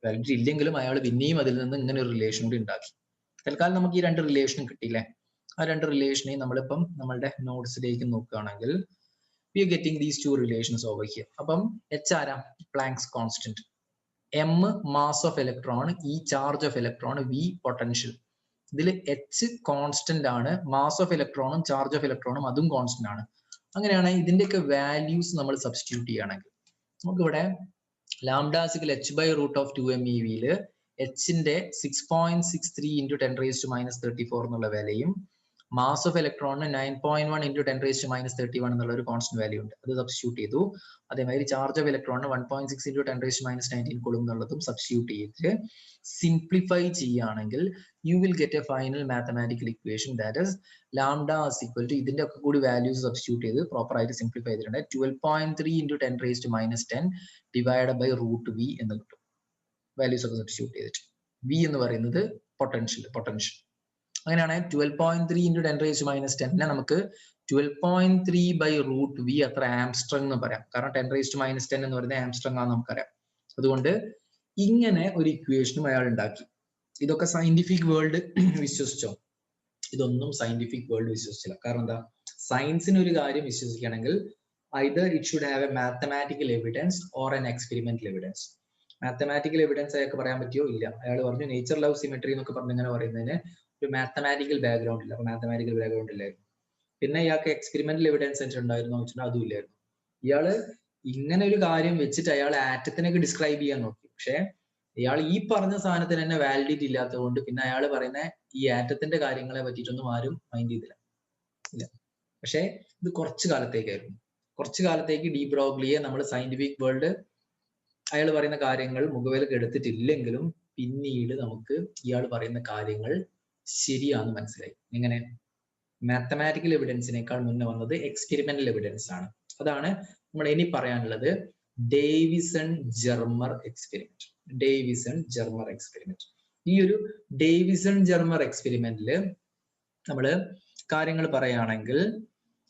വാലിഡിറ്റി ഇല്ലെങ്കിലും അയാൾ പിന്നെയും അതിൽ നിന്ന് ഇങ്ങനെ ഒരു റിലേഷൻ കൂടി ഉണ്ടാക്കി. തൽക്കാലം നമുക്ക് ഈ രണ്ട് റിലേഷനും കിട്ടിയില്ലേ. ആ രണ്ട് റിലേഷനെയും നമ്മളിപ്പം നമ്മളുടെ നോട്ട്സിലേക്ക് നോക്കുകയാണെങ്കിൽ we are getting these two relations over here. അപ്പം എച്ച് ആരാ, Planck's constant, m mass of electron, e charge of electron, v potential. ഇതിൽ എച്ച് കോൺസ്റ്റന്റ് ആണ്, മാസ് ഓഫ് ഇലക്ട്രോണും ചാർജ് ഓഫ് ഇലക്ട്രോണും അതും കോൺസ്റ്റന്റ് ആണ്. അങ്ങനെയാണെങ്കിൽ ഇതിന്റെയൊക്കെ വാല്യൂസ് നമ്മൾ സബ്സ്റ്റിറ്റ്യൂട്ട് ചെയ്യുകയാണെങ്കിൽ നമുക്കിവിടെ lambda equal H by root of 2MEVയില് എച്ചിന്റെ 6.63 ഇൻറ്റു 10⁻³ എന്നുള്ള വിലയും മാസ് ഓഫ് ഇലക്ട്രോണിന് 9.1 ഇൻറ്റു 10⁻³ എന്നുള്ള ഒരു കോൺസ്റ്റന്റ് വാല്യൂ ഉണ്ട്, അത് സബ്സ്റ്റിറ്റ്യൂട്ട് ചെയ്തു. അതേമാതിരി ചാർജ് ഓഫ് ഇലക്ട്രോണിന് 1.6 ഇൻറ്റു 10⁻19 കൂളും എന്നുള്ളതും സബ്സ്റ്റിറ്റ്യൂട്ട് ചെയ്തിട്ട് സിംപ്ലിഫൈ ചെയ്യുകയാണെങ്കിൽ you will get a final mathematical equation that is lambda is equal to, ഇതിന്റെ ഒക്കെ കൂടി വാല്യൂസ് സബ്സ്റ്റിറ്റ്യൂട്ട് ചെയ്ത് പ്രോപ്പർ ആയിട്ട് സിംപ്ലിഫൈ ചെയ്തിട്ടുണ്ട്, 12.3 into 10⁻10 divide by root v എന്ന് കിട്ടും. വാല്യൂസ് ഒക്കെ സബ്സ്റ്റിറ്റ്യൂട്ട് ചെയ്തിട്ട് വി എന്ന് പറയുന്നത് പൊട്ടൻഷ്യൽ. അങ്ങനെയാണെങ്കിൽ 12.3 ഇൻറ്റു 10⁻10 നമുക്ക് 12.3 ബൈ റൂട്ട് വി അത്ര ആംസ്ട്രങ് എന്ന് പറയാം, കാരണം 10⁻10 എന്ന് പറയുന്നത് ആംസ്ട്രങ് ആണെന്ന് നമുക്കറിയാം. അതുകൊണ്ട് ഇങ്ങനെ ഒരു ഇക്വേഷനും അയാൾ ഉണ്ടാക്കി. ഇതൊക്കെ സയന്റിഫിക് വേൾഡ് വിശ്വസിച്ചോ? ഇതൊന്നും സയന്റിഫിക് വേൾഡ് വിശ്വസിച്ചില്ല. കാരണം എന്താ, സയൻസിന് ഒരു കാര്യം വിശ്വസിക്കുകയാണെങ്കിൽ either it should have a mathematical evidence or an experimental evidence. Mathematical evidence അയാൾക്ക് പറയാൻ പറ്റിയോ? ഇല്ല. അയാൾ പറഞ്ഞു നേച്ചർ ലവ് സിമെട്രി എന്നൊക്കെ പറഞ്ഞ് ഇങ്ങനെ പറയുന്നതിന് ഒരു മാത്തമാറ്റിക്കൽ ബാക്ക്ഗ്രൗണ്ട് ഇല്ല. അപ്പൊ മാത്തമാറ്റിക്കൽ ബാക്ക്ഗ്രൗണ്ട് ഇല്ലായിരുന്നു. പിന്നെ ഇയാൾക്ക് എക്സ്പെരിമെന്റൽ എവിഡൻസ് ഉണ്ടായിരുന്നോ വെച്ചിട്ടുണ്ടെങ്കിൽ അതും ഇല്ലായിരുന്നു. ഇയാള് ഇങ്ങനെ ഒരു കാര്യം വെച്ചിട്ട് അയാൾ ആറ്റത്തിനൊക്കെ ഡിസ്ക്രൈബ് ചെയ്യാൻ നോക്കി. പക്ഷെ ഇയാൾ ഈ പറഞ്ഞ സാധനത്തിന് തന്നെ വാലിഡിറ്റി ഇല്ലാത്തത് കൊണ്ട് പിന്നെ അയാൾ പറയുന്ന ഈ ആറ്റത്തിന്റെ കാര്യങ്ങളെ പറ്റിയിട്ടൊന്നും ആരും മൈൻഡ് ചെയ്തില്ല. ഇല്ല. പക്ഷെ ഇത് കുറച്ചു കാലത്തേക്കായിരുന്നു. കുറച്ചു കാലത്തേക്ക് ഡി ബ്രോഗ്ലിയെ നമ്മൾ സയന്റിഫിക് വേൾഡ് അയാൾ പറയുന്ന കാര്യങ്ങൾ മുഖവിലക്ക് എടുത്തിട്ടില്ലെങ്കിലും പിന്നീട് നമുക്ക് ഇയാൾ പറയുന്ന കാര്യങ്ങൾ ശരിയാന്ന് മനസ്സിലായി. എങ്ങനെ? മാത്തമാറ്റിക്കൽ എവിഡൻസിനേക്കാൾ മുന്നേ വന്നത് എക്സ്പെരിമെന്റൽ എവിഡൻസ് ആണ്. അതാണ് നമ്മൾ ഇനി പറയാനുള്ളത് Davisson Germer experiment. Davisson Germer experiment. ഈ ഒരു ഡേവിസൺ ജെർമർ എക്സ്പെരിമെന്റില് നമ്മള് കാര്യങ്ങൾ പറയുകയാണെങ്കിൽ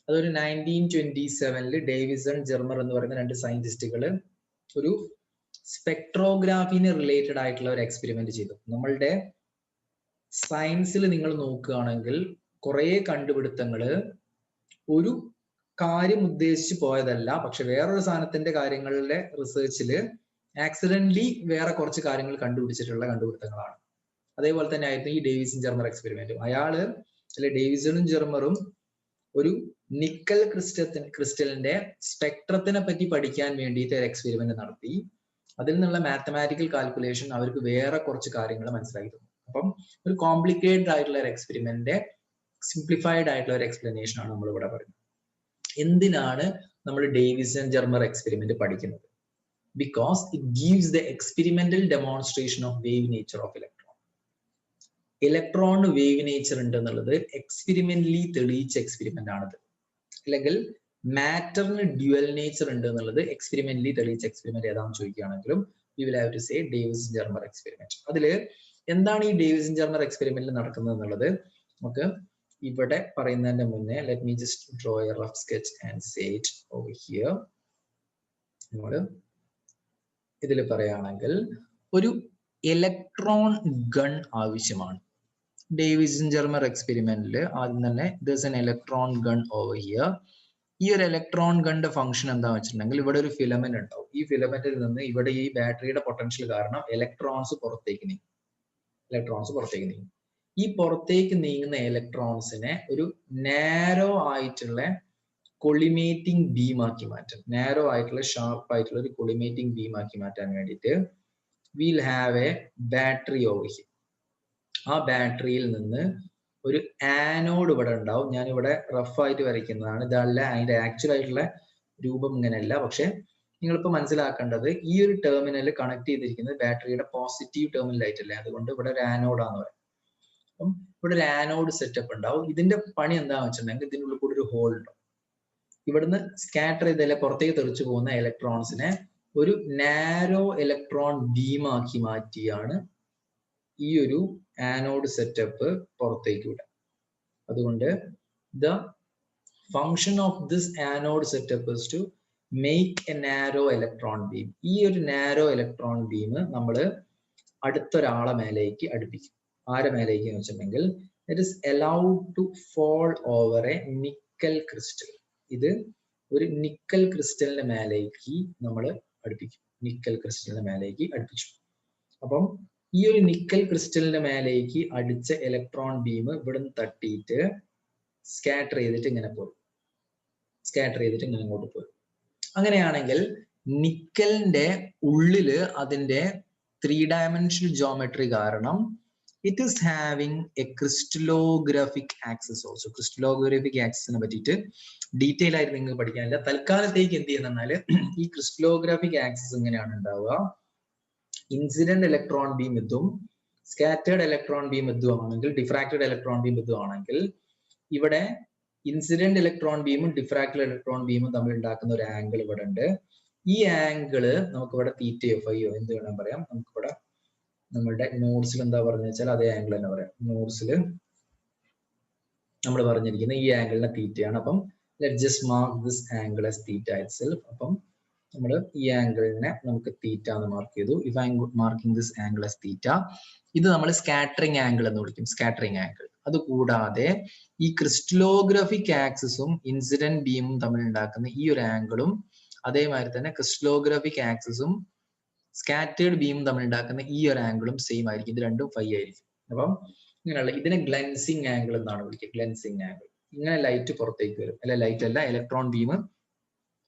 അതൊരു 1927 ഡേവിസൺ ജെർമർ എന്ന് പറയുന്ന രണ്ട് സയന്റിസ്റ്റുകൾ ഒരു സ്പെക്ട്രോഗ്രാഫിന് റിലേറ്റഡ് ആയിട്ടുള്ള ഒരു എക്സ്പെരിമെന്റ് ചെയ്തു. നമ്മളുടെ സയൻസിൽ നിങ്ങൾ നോക്കുകയാണെങ്കിൽ കുറെ കണ്ടുപിടുത്തങ്ങള് ഒരു കാര്യം ഉദ്ദേശിച്ച് പോയതല്ല, പക്ഷെ വേറൊരു സാധനത്തിന്റെ കാര്യങ്ങളിലെ റിസർച്ചില് ആക്സിഡന്റലി വേറെ കുറച്ച് കാര്യങ്ങൾ കണ്ടുപിടിച്ചിട്ടുള്ള കണ്ടുപിടുത്തങ്ങളാണ്. അതേപോലെ തന്നെ ആയിരുന്നു ഈ ഡേവിസൺ ജെർമർ എക്സ്പെരിമെന്റും. അയാള് അല്ലെ ഡേവിസണും ജെർമറും ഒരു നിക്കൽ ക്രിസ്റ്റലിന്റെ സ്പെക്ട്രത്തിനെ പറ്റി പഠിക്കാൻ വേണ്ടിയിട്ട് ഒരു എക്സ്പെരിമെന്റ് നടത്തി. അതിൽ നിന്നുള്ള മാത്തമാറ്റിക്കൽ കാൽക്കുലേഷൻ അവർക്ക് വേറെ കുറച്ച് കാര്യങ്ങൾ മനസ്സിലാക്കി തന്നു. അപ്പം ഒരു കോംപ്ലിക്കേറ്റഡ് ആയിട്ടുള്ള ഒരു എക്സ്പെരിമെന്റിന്റെ സിംപ്ലിഫൈഡ് ആയിട്ടുള്ള ഒരു എക്സ്പ്ലനേഷൻ ആണ് നമ്മൾ ഇവിടെ പറയുന്നത്. എന്തിനാണ് നമ്മൾ ഡേവിസൺ ജെർമർ എക്സ്പെരിമെന്റ് പഠിക്കുന്നത്? Because it gives the experimental demonstration of wave nature of electron. ഇലക്ട്രോണിന് വേവ് നേച്ചർ ഉണ്ട് എന്നുള്ളത് എക്സ്പെരിമെന്റലി തെളിയിച്ച എക്സ്പെരിമെന്റ് ആണത്. അല്ലെങ്കിൽ മാറ്ററിന് ഡ്യുവൽ നേച്ചർ ഉണ്ട് എന്നുള്ളത് എക്സ്പെരിമെന്റലി തെളിയിച്ച എക്സ്പെരിമെന്റ് ഏതാണെന്ന് ചോദിക്കുകയാണെങ്കിലും you will have to say Davisson Germer experiment. അതില് എന്താണ് ഈ ഡേവിസൺ ജെർമർ എക്സ്പെരിമെന്റിൽ നടക്കുന്നത് എന്നുള്ളത് നമുക്ക് ഇവിടെ പറയുന്നതിന്റെ മുന്നേ let me just draw A rough sketch and say it over here. നമ്മൾ ഇതിൽ പറയുകയാണെങ്കിൽ ഒരു ഇലക്ട്രോൺ ഗൺ ആവശ്യമാണ്. ഡേവിസൺ ജെർമർ എക്സ്പെരിമെന്റിൽ ആദ്യം തന്നെ there's an electron gun over here. ഈ ഒരു ഇലക്ട്രോൺ ഗണ്ണിന്റെ ഫംഗ്ഷൻ എന്താണെന്ന് വെച്ചിട്ടുണ്ടെങ്കിൽ ഇവിടെ ഒരു ഫിലമെന്റ് ഉണ്ടാവും. ഈ ഫിലമെന്റിൽ നിന്ന് ഇവിടെ ഈ ബാറ്ററിയുടെ പൊട്ടൻഷ്യൽ കാരണം ഇലക്ട്രോൺസ് പുറത്തേക്ക് നീങ്ങും. ഈ പുറത്തേക്ക് നീങ്ങുന്ന ഇലക്ട്രോൺസിനെ ഒരു നാരോ ആയിട്ടുള്ള കൊളിമേറ്റിംഗ് ബീം ആക്കി മാറ്റാൻ, നാരോ ആയിട്ടുള്ള ഷാർപ്പ് ആയിട്ടുള്ള ഒരു കൊളിമേറ്റിംഗ് ബീം ആക്കി മാറ്റാൻ വേണ്ടിയിട്ട് we'll have a battery over here. ആ ബാറ്ററിയിൽ നിന്ന് ഒരു ആനോഡ് ഇവിടെ ഉണ്ടാവും. ഞാനിവിടെ റഫ് ആയിട്ട് വരയ്ക്കുന്നതാണ്, ഇതല്ല അതിന്റെ ആക്ച്വൽ ആയിട്ടുള്ള രൂപം ഇങ്ങനെയല്ല. പക്ഷെ നിങ്ങളിപ്പോൾ മനസ്സിലാക്കേണ്ടത് ഈ ഒരു ടെർമിനൽ കണക്ട് ചെയ്തിരിക്കുന്നത് ബാറ്ററിയുടെ പോസിറ്റീവ് ടെർമിനലായിട്ടല്ലേ, അതുകൊണ്ട് ഇവിടെ ഒരു ആനോഡാന്ന് പറയും. അപ്പം ഇവിടെ ഒരു ആനോഡ് സെറ്റപ്പ് ഉണ്ടാവും. ഇതിന്റെ പണി എന്താണെന്ന് വെച്ചിട്ടുണ്ടെങ്കിൽ ഇതിൻ്റെ ഉള്ളിൽ കൂടി ഒരു ഹോൾ ഉണ്ടാവും. ഇവിടുന്ന് സ്കാറ്റർ ചെയ്തല്ലേ പുറത്തേക്ക് തെറിച്ചു പോകുന്ന ഇലക്ട്രോൺസിനെ ഒരു നാരോ ഇലക്ട്രോൺ ബീം ആക്കി മാറ്റിയാണ് ഈ ഒരു ആനോഡ് സെറ്റപ്പ് പുറത്തേക്ക് വിടുക. അതുകൊണ്ട് the function of this anode setup is to make a narrow electron beam. ഈ ഒരു നാരോ ഇലക്ട്രോൺ ബീം നമ്മൾ അടുത്തൊരാളെ മേലേക്ക് അടുപ്പിക്കും. ആരെ മേലേക്ക് എന്ന് വെച്ചിട്ടുണ്ടെങ്കിൽ it is allowed to fall over a nickel crystal. ഇത് ഒരു നിക്കൽ ക്രിസ്റ്റലിന്റെ മേലേക്ക് നമ്മൾ അടുപ്പിക്കും. അപ്പം ഈ ഒരു നിക്കൽ ക്രിസ്റ്റലിന്റെ മേലേക്ക് അടിച്ച ഇലക്ട്രോൺ ബീം ഇവിടുന്ന് തട്ടിയിട്ട് സ്കാറ്റർ ചെയ്തിട്ട് ഇങ്ങനെ ഇങ്ങോട്ട് പോകും. അങ്ങനെയാണെങ്കിൽ നിക്കലിന്റെ ഉള്ളില് അതിന്റെ 3 dimensional geometry കാരണം it is having a crystallographic axis also. crystallographic axis നെ പറ്റിയിട്ട് ഡീറ്റെയിൽ ആയിട്ട് നിങ്ങൾക്ക് പഠിക്കാനില്ല. തൽക്കാലത്തേക്ക് എന്ത് ചെയ്യുന്നാൽ ഈ ക്രിസ്റ്റലോഗ്രാഫിക് ആക്സിസ് എങ്ങനെയാണ് ഉണ്ടാവുക, ഇൻസിഡന്റ് ഇലക്ട്രോൺ ബീം വിത്തും സ്കാറ്റേർഡ് ഇലക്ട്രോൺ ബീം വിത്തും ആണെങ്കിൽ, ഡിഫ്രാക്റ്റഡ് ഇലക്ട്രോൺ ബീം വിത്തും ആണെങ്കിൽ, ഇവിടെ ഇൻസിഡന്റ് ഇലക്ട്രോൺ ബീമും ഡിഫ്രാക്റ്റഡ് ഇലക്ട്രോൺ ബീമും തമ്മിൽ ഉണ്ടാക്കുന്ന ഒരു ആംഗിൾ ഇവിടെ ഉണ്ട്. ഈ ആംഗിള് നമുക്കിവിടെ തീറ്റയോ ഫൈയോ എന്ത് വേണം പറയാം. നമുക്കിവിടെ നമ്മളുടെ നോട്ട്സിൽ എന്താ പറഞ്ഞു വെച്ചാൽ അതേ ആംഗിൾ തന്നെ പറയാം. നോട്ട്സിൽ നമ്മൾ പറഞ്ഞിരിക്കുന്ന ഈ ആംഗിളിനെ തീറ്റയാണ്. അപ്പം let just mark this angle as theta itself. അപ്പം നമ്മൾ ഈ ആംഗിളിനെ നമുക്ക് തീറ്റ എന്ന് മാർക്ക് ചെയ്തു. If I marking this angle as theta, ഇത് നമ്മൾ സ്കാറ്ററിംഗ് ആംഗിൾ എന്ന് വിളിക്കും, സ്കാറ്ററിംഗ് ആംഗിൾ. അതുകൂടാതെ ഈ ക്രിസ്റ്റലോഗ്രാഫിക് ആക്സിസും ഇൻസിഡന്റ് ബീമും തമ്മിൽ ഉണ്ടാക്കുന്ന ഈ ഒരു ആംഗിളും, അതേമാതിരി തന്നെ ക്രിസ്റ്റലോഗ്രാഫിക് ആക്സിസും സ്കാറ്റേർഡ് ബീമും തമ്മിൽ ഉണ്ടാക്കുന്ന ഈ ഒരു ആംഗിളും സെയിം ആയിരിക്കും. ഇത് രണ്ടും ഫൈ ആയിരിക്കും. അപ്പം ഇങ്ങനെയുള്ള ഇതിനെ ഗ്ലെൻസിങ് ആംഗിൾ എന്നാണ് വിളിക്കുക. ഗ്ലെൻസിങ് ആംഗിൾ. ഇങ്ങനെ ലൈറ്റ് പുറത്തേക്ക് വരും, അല്ല ലൈറ്റ് അല്ല, ഇലക്ട്രോൺ ബീം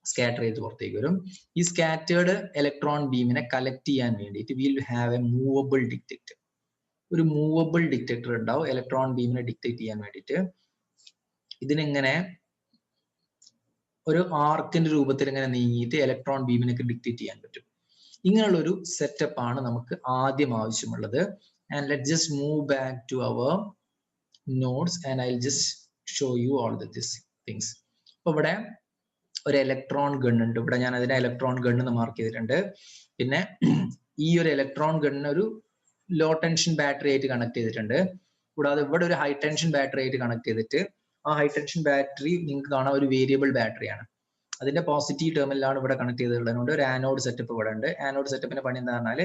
സ്കാറ്റർ ചെയ്ത് പുറത്തേക്ക് വരും. ഈ സ്കാറ്റേർഡ് ഇലക്ട്രോൺ ബീമിനെ കളക്ട് ചെയ്യാൻ വേണ്ടിയിട്ട് will have A movable detector. ഒരു മൂവബിൾ ഡിറ്റക്ടർ ഉണ്ടാവും ഇലക്ട്രോൺ ബീമിനെ ഡിറ്റക്ട് ചെയ്യാൻ വേണ്ടിയിട്ട്. ഇതിനിങ്ങനെ ഒരു ആർക്കിന്റെ രൂപത്തിൽ ഇങ്ങനെ നീങ്ങിയിട്ട് ഇലക്ട്രോൺ ബീമിനൊക്കെ ഡിറ്റക്ട് ചെയ്യാൻ പറ്റും. ഇങ്ങനെയുള്ള ഒരു സെറ്റപ്പ് ആണ് നമുക്ക് ആദ്യം ആവശ്യമുള്ളത്. And let just move back to our notes and I will just show you all this things. അപ്പൊ ഇവിടെ ഒരു ഇലക്ട്രോൺ ഗൺ ഉണ്ട്. ഇവിടെ ഞാൻ അതിനെ ഇലക്ട്രോൺ ഗൺ എന്ന് മാർക്ക് ചെയ്തിട്ടുണ്ട്. പിന്നെ ഈ ഒരു ഇലക്ട്രോൺ ഗണ്ണിന് ഒരു ലോ ടെൻഷൻ ബാറ്ററി ആയിട്ട് കണക്ട് ചെയ്തിട്ടുണ്ട്. കൂടാതെ ഇവിടെ ഒരു ഹൈ ടെൻഷൻ ബാറ്ററി ആയിട്ട് കണക്ട് ചെയ്തിട്ട്, ആ ഹൈ ടെൻഷൻ ബാറ്ററി നിങ്ങൾക്ക് കാണാം ഒരു വേരിയബിൾ ബാറ്ററിയാണ്. അതിന്റെ പോസിറ്റീവ് ടെർമിനലാണ് ഇവിടെ കണക്ട് ചെയ്തിട്ടുള്ളതുകൊണ്ട് ഒരു ആനോഡ് സെറ്റപ്പ് ഇവിടെ ഉണ്ട്. ആനോഡ് സെറ്റപ്പിന്റെ പണി എന്താ പറഞ്ഞാൽ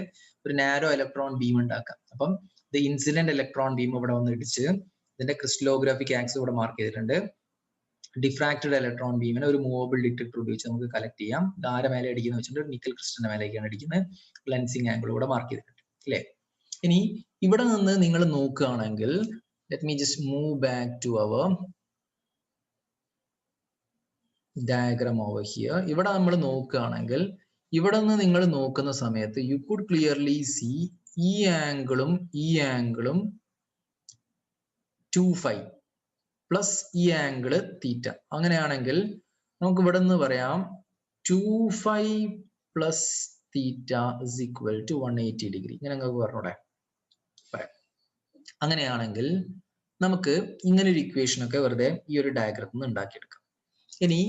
ഒരു നാരോ ഇലക്ട്രോൺ ബീം ഉണ്ടാക്കാം. അപ്പം ഇത് ഇൻസിഡന്റ് ഇലക്ട്രോൺ ബീം ഇവിടെ വന്ന് ഇടിച്ച് ഇതിന്റെ ക്രിസ്റ്റലോഗ്രാഫിക് ആക്സിസ് ഇവിടെ മാർക്ക് ചെയ്തിട്ടുണ്ട്. ഡിഫ്രാക്റ്റഡ് ഇലക്ട്രോൺ ബീമിനെ ഒരു മൂവബിൾ ഡിറ്റക്ടർ ഉപയോഗിച്ച് നമുക്ക് കളക്ട് ചെയ്യാം. ധാര മേലെ അടിക്കുന്ന വെച്ചിട്ട് നിക്കൽ ക്രിസ്റ്റലിന്റെ മേലേക്കാണ് അടിക്കുന്നത്. ഗ്ലെൻസിങ് ആംഗിൾ ഇവിടെ മാർക്ക് ചെയ്തിട്ടുണ്ട് അല്ലേ. ഇനി ഇവിടെ നിന്ന് നിങ്ങൾ നോക്കുകയാണെങ്കിൽ let me just move back to our diagram over here. ഇവിടെ നമ്മൾ നോക്കുകയാണെങ്കിൽ ഇവിടെ നിന്ന് നിങ്ങൾ നോക്കുന്ന സമയത്ത് യു കുഡ് ക്ലിയർലി സീ ഈ ആംഗിളും 2φ പ്ലസ് ഈ ആംഗിള് തീറ്റ. അങ്ങനെയാണെങ്കിൽ നമുക്ക് ഇവിടെ നിന്ന് പറയാം 2φ plus theta is equal to 180 degree. ഇങ്ങനെ നിങ്ങൾക്ക് പറഞ്ഞൂടെ പറയാം. അങ്ങനെയാണെങ്കിൽ നമുക്ക് ഇങ്ങനെ ഒരു ഇക്വേഷൻ ഒക്കെ വെറുതെ ഈ ഒരു ഡയഗ്രത്തിൽ നിന്ന് ഉണ്ടാക്കിയെടുക്കാം. ഇനി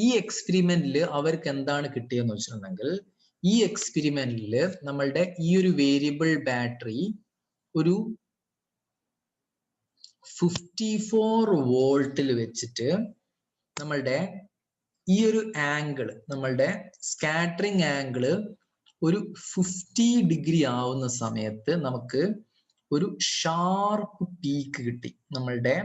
ഈ എക്സ്പെരിമെന്റിൽ അവർക്ക് എന്താണ് കിട്ടിയെന്ന് വെച്ചിട്ടുണ്ടെങ്കിൽ, ഈ എക്സ്പെരിമെന്റിൽ നമ്മളുടെ ഈ ഒരു വേരിയബിൾ ബാറ്ററി ഒരു 54 വോൾട്ടിൽ വെച്ചിട്ട് നമ്മളുടെ ഈ ഒരു ആംഗിള്, നമ്മളുടെ സ്കാറ്ററിംഗ് ആംഗിള് ഒരു 50 ഡിഗ്രി ആവുന്ന സമയത്ത് നമുക്ക് ഒരു ഷാർപ്പ് പീക്ക് കിട്ടി. നമ്മളുടെ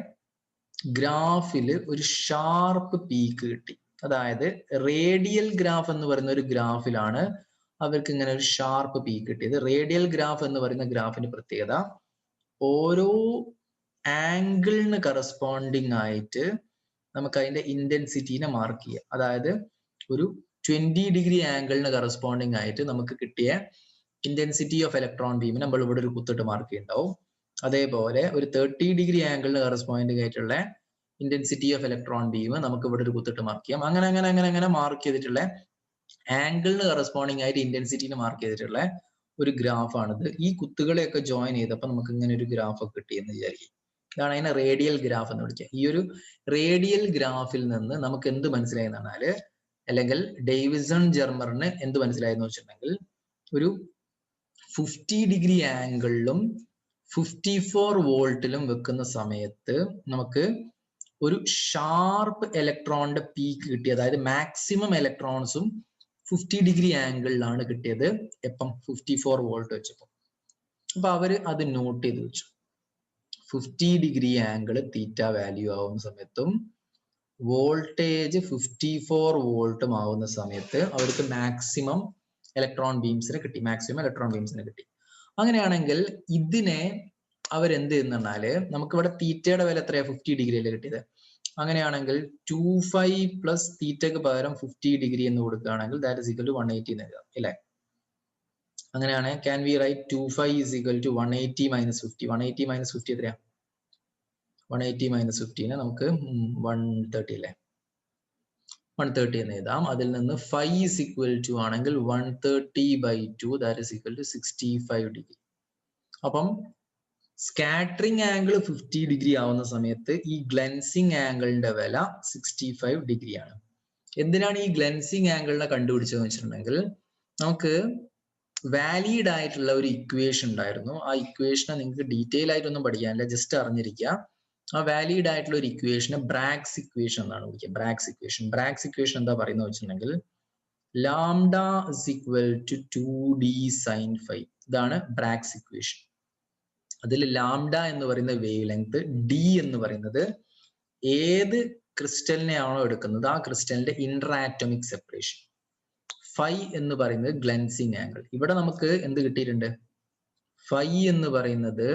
ഗ്രാഫിൽ ഒരു ഷാർപ്പ് പീക്ക് കിട്ടി. അതായത് റേഡിയൽ ഗ്രാഫ് എന്ന് പറയുന്ന ഒരു ഗ്രാഫിലാണ് അവർക്ക് ഇങ്ങനെ ഒരു ഷാർപ്പ് പീക്ക് കിട്ടിയത്. റേഡിയൽ ഗ്രാഫ് എന്ന് പറയുന്ന ഗ്രാഫിന്റെ പ്രത്യേകത ഓരോ ആംഗിളിന് കറസ്പോണ്ടിങ് ആയിട്ട് നമുക്ക് അതിന്റെ ഇന്റൻസിറ്റിനെ മാർക്ക് ചെയ്യാം. അതായത് ഒരു 20 ഡിഗ്രി ആംഗിളിന് കറസ്പോണ്ടിങ് ആയിട്ട് നമുക്ക് കിട്ടിയ ഇന്റൻസിറ്റി ഓഫ് ഇലക്ട്രോൺ ബീമിന് നമ്മൾ ഇവിടെ ഒരു കുത്തിട്ട് മാർക്ക് ചെയ്യുന്നുണ്ടാവും. അതേപോലെ ഒരു 30 ഡിഗ്രി ആംഗിളിന് കറസ്പോണ്ടിങ് ആയിട്ടുള്ള ഇന്റൻസിറ്റി ഓഫ് ഇലക്ട്രോൺ ബീം നമുക്ക് ഇവിടെ ഒരു കുത്തിട്ട് മാർക്ക് ചെയ്യാം. അങ്ങനെ മാർക്ക് ചെയ്തിട്ടുള്ള ആംഗിളിന് കറസ്പോണ്ടിങ് ആയിട്ട് ഇന്റൻസിറ്റിനെ മാർക്ക് ചെയ്തിട്ടുള്ള ഒരു ഗ്രാഫാണിത്. ഈ കുത്തുകളെയൊക്കെ ജോയിൻ ചെയ്തപ്പോൾ നമുക്ക് ഇങ്ങനെ ഒരു ഗ്രാഫ് ഒക്കെ കിട്ടിയെന്ന് വിചാരിക്കും. ഇതാണ് അതിനെ റേഡിയൽ ഗ്രാഫ് എന്ന് വിളിക്കുക. ഈ ഒരു റേഡിയൽ ഗ്രാഫിൽ നിന്ന് നമുക്ക് എന്ത് മനസ്സിലായി എന്ന് പറഞ്ഞാല്, അല്ലെങ്കിൽ ഡേവിസൺ ജർമറിന് എന്ത് മനസ്സിലായെന്ന് വെച്ചിട്ടുണ്ടെങ്കിൽ, ഒരു 50 ഡിഗ്രി ആംഗിളിലും 54 വോൾട്ടിലും വെക്കുന്ന സമയത്ത് നമുക്ക് ഒരു ഷാർപ്പ് ഇലക്ട്രോണിന്റെ പീക്ക് കിട്ടി. അതായത് മാക്സിമം ഇലക്ട്രോൺസും 50 ഡിഗ്രി ആംഗിളിലാണ് കിട്ടിയത്. എപ്പം? 54 വോൾട്ട് വെച്ചപ്പോൾ. അപ്പൊ അവര് അത് നോട്ട് ചെയ്ത് വെച്ചു. 50 ഡിഗ്രി ആംഗിൾ തീറ്റ വാല്യൂ ആവുന്ന സമയത്തും വോൾട്ടേജ് 54 വോൾട്ടും ആവുന്ന സമയത്ത് അവർക്ക് മാക്സിമം ഇലക്ട്രോൺ ബീംസിനെ കിട്ടി. അങ്ങനെയാണെങ്കിൽ ഇതിനെ അവരെന്ത് ചെയ്യുന്നറിഞ്ഞാല്, നമുക്ക് ഇവിടെ തീറ്റയുടെ വില എത്രയാ? 50 ഡിഗ്രിയല്ലേ കിട്ടിയത്. അങ്ങനെയാണെങ്കിൽ 25 പ്ലസ് തീറ്റക്ക് പകരം 50 ഡിഗ്രി എന്ന് കൊടുക്കുകയാണെങ്കിൽ ദാറ്റ് ഇസ് ഈക്വൽ ടു 180 എന്ന് എഴുതാം അല്ലേ? അങ്ങനെയാണ് can we write 25 is equal to 180 minus 50. 180 minus 50 എത്രയാ? 180 minus 15 നമുക്ക് 130 അല്ലേ? 130 എന്ന് എഴുതാം. അതിൽ നിന്ന് 5 is equal to ആണെങ്കിൽ 130/2 that is equal to 65 degree. അപ്പം സ്കാറ്ററിംഗ് ആംഗിൾ 50 ഡിഗ്രി ആവുന്ന സമയത്ത് ഈ ഗ്ലെൻസിങ് ആംഗിളിന്റെ വില 65 ഡിഗ്രിയാണ്. എന്തിനാണ് ഈ ഗ്ലെൻസിങ് ആംഗിളിനെ കണ്ടുപിടിച്ചതെന്ന് വെച്ചിട്ടുണ്ടെങ്കിൽ, നമുക്ക് വാലിഡ് ആയിട്ടുള്ള ഒരു ഇക്വേഷൻ ഉണ്ടായിരുന്നു. ആ ഇക്വേഷനെ നിങ്ങൾക്ക് ഡീറ്റെയിൽ ആയിട്ടൊന്നും പഠിക്കാനില്ല, ജസ്റ്റ് അറിഞ്ഞിരിക്കുക. ആ വാലിഡ് ആയിട്ടുള്ള ഒരു ഇക്വേഷനെ ബ്രാഗ്സ് ഇക്വേഷൻ എന്നാണ് വിളിക്കുക. ബ്രാഗ്സ് ഇക്വേഷൻ എന്താ പറയുന്നത് വെച്ചിട്ടുണ്ടെങ്കിൽ, lambda is equal to 2d sin phi. ഇതാണ് ബ്രാഗ്സ് ഇക്വേഷൻ. അതിൽ ലാംഡ എന്ന് പറയുന്ന വേവ് ലെങ്ത്, ഡി എന്ന് പറയുന്നത് ഏത് ക്രിസ്റ്റലിനെയാണോ എടുക്കുന്നത് ആ ക്രിസ്റ്റലിന്റെ ഇന്റർ ആറ്റോമിക് സെപ്പറേഷൻ, ഫൈ എന്ന് പറയുന്നത് ഗ്ലെൻസിങ് ആംഗിൾ. ഇവിടെ നമുക്ക് എന്ത് കിട്ടിയിട്ടുണ്ട്? ഫൈ എന്ന് പറയുന്നത്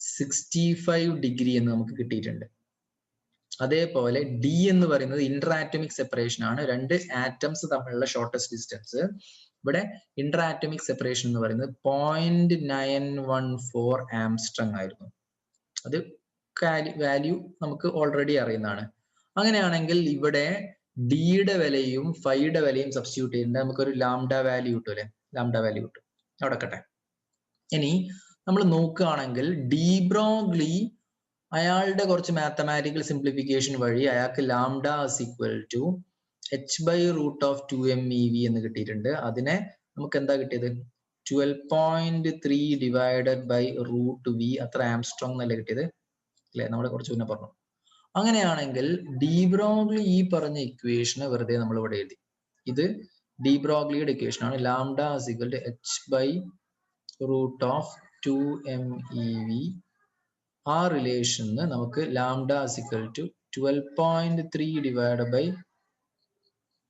65 ഡിഗ്രി എന്ന് നമുക്ക് കിട്ടിയിട്ടുണ്ട്. അതേപോലെ ഡി എന്ന് പറയുന്നത് ഇന്റർ ആറ്റോമിക് സെപ്പറേഷൻ ആണ്, രണ്ട് ആറ്റംസ് തമ്മിലുള്ള ഷോർട്ടസ്റ്റ് ഡിസ്റ്റൻസ്. ഇവിടെ ഇന്റർ ആറ്റോമിക് സെപ്പറേഷൻ എന്ന് പറയുന്നത് 0.914 ആംസ്ട്രങ് ആയിരുന്നു. അത് വാല്യൂ നമുക്ക് ഓൾറെഡി അറിയുന്നതാണ്. അങ്ങനെയാണെങ്കിൽ ഇവിടെ ഡിയുടെ വിലയും ഫൈയുടെ വിലയും സബ്സ്റ്റിറ്റ്യൂട്ട് ചെയ്യുന്നത് നമുക്കൊരു ലാംഡ വാല്യൂ കിട്ടും അല്ലെ? ലാംഡ വാല്യൂ കിട്ടും. അവിടെ. ഇനി നമ്മൾ നോക്കുകയാണെങ്കിൽ ഡീബ്രോഗ്ലി അയാളുടെ കുറച്ച് മാത്തമാറ്റിക്കൽ സിംപ്ലിഫിക്കേഷൻ വഴി അയാൾക്ക് lambda is equal to h/√2mev എന്ന് കിട്ടിയിട്ടുണ്ട്. അതിനെ നമുക്ക് എന്താ കിട്ടിയത്? 12.3 ഡിവൈഡഡ് ബൈ √v, അത്ര ആംസ്ട്രോങ് എന്നല്ലേ കിട്ടിയത് അല്ലെ? നമ്മളെ കുറച്ച് മുന്നേ പറഞ്ഞു. അങ്ങനെയാണെങ്കിൽ ഡീബ്രോഗ്ലി ഈ പറഞ്ഞ ഇക്വേഷനെ വെറുതെ നമ്മൾ ഇവിടെ എഴുതി. ഇത് ഡീബ്രോഗ്ലിയുടെ ഇക്വേഷൻ ആണ്. Lambda is equal to h/√2mev. ആ റിലേഷന് നമുക്ക് lambda is equal to 12.3 divided by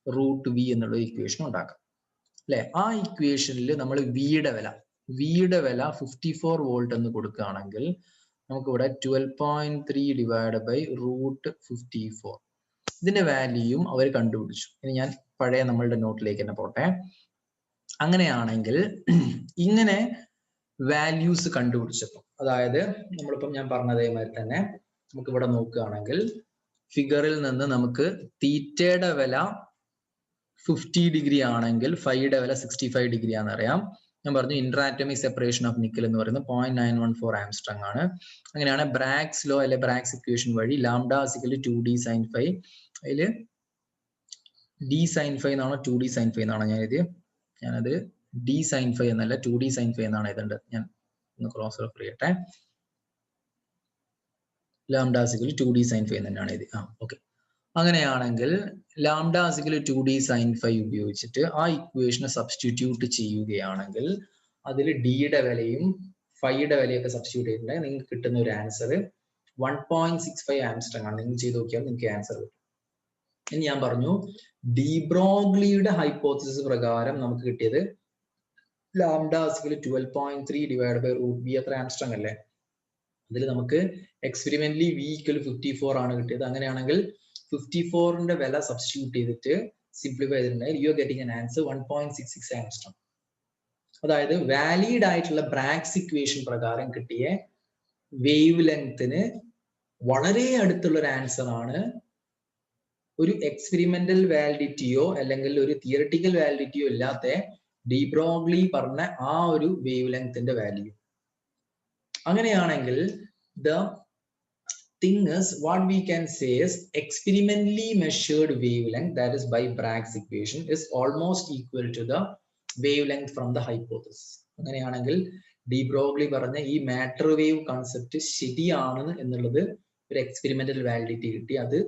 √v എന്നുള്ള ഇക്വേഷൻ ഉണ്ടാക്കാം അല്ലെ? ആ ഇക്വേഷനിൽ നമ്മൾ വിയുടെ വില 54 വോൾട്ട് എന്ന് കൊടുക്കുകയാണെങ്കിൽ നമുക്ക് ഇവിടെ 12.3 ഡിവൈഡ് ബൈ √54 ഇതിന്റെ വാല്യൂയും അവർ കണ്ടുപിടിച്ചു. ഇനി ഞാൻ പഴയ നമ്മളുടെ നോട്ടിലേക്ക് തന്നെ പോട്ടെ. അങ്ങനെയാണെങ്കിൽ ഇങ്ങനെ വാല്യൂസ് കണ്ടുപിടിച്ചപ്പോൾ, അതായത് നമ്മളിപ്പം ഞാൻ പറഞ്ഞ അതേമാതിരി തന്നെ നമുക്ക് ഇവിടെ നോക്കുകയാണെങ്കിൽ ഫിഗറിൽ നിന്ന് നമുക്ക് തീറ്റയുടെ വില 50 ഡിഗ്രി ആണെങ്കിൽ ഫൈയുടെ വില 65 ഡിഗ്രി ആണെന്ന് അറിയാം. ഞാൻ പറഞ്ഞു interatomic separation of nickel എന്ന് പറയുന്നത് 0.914 ആംസ്ട്രങ് ആണ്. അങ്ങനെയാണ് ബ്രാഗ്സ് ലോ അല്ലെ ബ്രാഗ്സ് ഇക്വേഷൻ വഴി lambda is equal to 2d sin phi. അതിൽ d sin phi എന്നാണോ 2d sin phi എന്നാണോ ഞാൻ എഴുതിയത്? ഞാനത് d sin phi എന്നല്ല 2d sin phi എന്നാണ് എഴുതേണ്ടത്. ഞാൻ ഒന്ന് ക്രോസ് റെഫർ ചെയ്യട്ടെ. Lambda is equal to 2d sin phi തന്നെയാണ് എഴുതി. ഓക്കെ. അങ്ങനെയാണെങ്കിൽ lambda is equal to 2d sin phi ഉപയോഗിച്ചിട്ട് ആ ഇക്വേഷനെ സബ്സ്റ്റിറ്റ്യൂട്ട് ചെയ്യുകയാണെങ്കിൽ അതിൽ ഡിയുടെ വിലയും ഫൈയുടെ വിലയൊക്കെ സബ്സ്റ്റിറ്റ്യൂട്ട് ചെയ്തിട്ടുണ്ടെങ്കിൽ നിങ്ങൾക്ക് കിട്ടുന്ന ഒരു ആൻസർ 1.65 ആംസ്ട്രങ് ആണ്. നിങ്ങൾ ചെയ്ത് നോക്കിയാൽ നിങ്ങൾക്ക് ആൻസർ കിട്ടും. ഇനി ഞാൻ പറഞ്ഞു ഡി ബ്രോഗ്ലിയുടെ ഹൈപ്പോത്തസിസ് പ്രകാരം നമുക്ക് കിട്ടിയത് lambda = 12.3 divide by root b എത്ര ആംസ്ട്രോങ് അല്ലേ? അതിൽ നമുക്ക് എക്സ്പെരിമെന്റലി v = 54 ആണ് കിട്ടിയത്. അങ്ങനെയാണെങ്കിൽ 54ന്റെ വില സബ്സ്റ്റിറ്റ്യൂട്ട് ചെയ്തിട്ട് സിംപ്ലിഫൈ ചെയ്തിട്ടുണ്ടെങ്കിൽ you are getting an answer 1.66 Armstrong. അതായത് വാലിഡ് ആയിട്ടുള്ള ബ്രാഗ്സ് ഇക്വേഷൻ പ്രകാരം കിട്ടിയ വേവ് ലെങ്ത്തിന് വളരെ അടുത്തുള്ള ഒരു ആൻസർ ആണ് ഒരു എക്സ്പെരിമെന്റൽ വാലിഡിറ്റിയോ അല്ലെങ്കിൽ ഒരു തിയററ്റിക്കൽ വാലിഡിറ്റിയോ ഇല്ലാത്ത ഡി ബ്രോഗ്ലി പറഞ്ഞ ആ ഒരു വേവ് ലെങ്ത്തിന്റെ വാല്യൂ. അങ്ങനെയാണെങ്കിൽ the thing is what we can say is experimentally measured wavelength, that is by Bragg's equation, is almost equal to the wavelength from the hypothesis. അങ്ങനെയാണെങ്കിൽ D Broglie പറഞ്ഞ ഈ matter wave concept ശരിയാണ് എന്നുള്ളത് ഒരു experimental validity കിട്ടി, അത്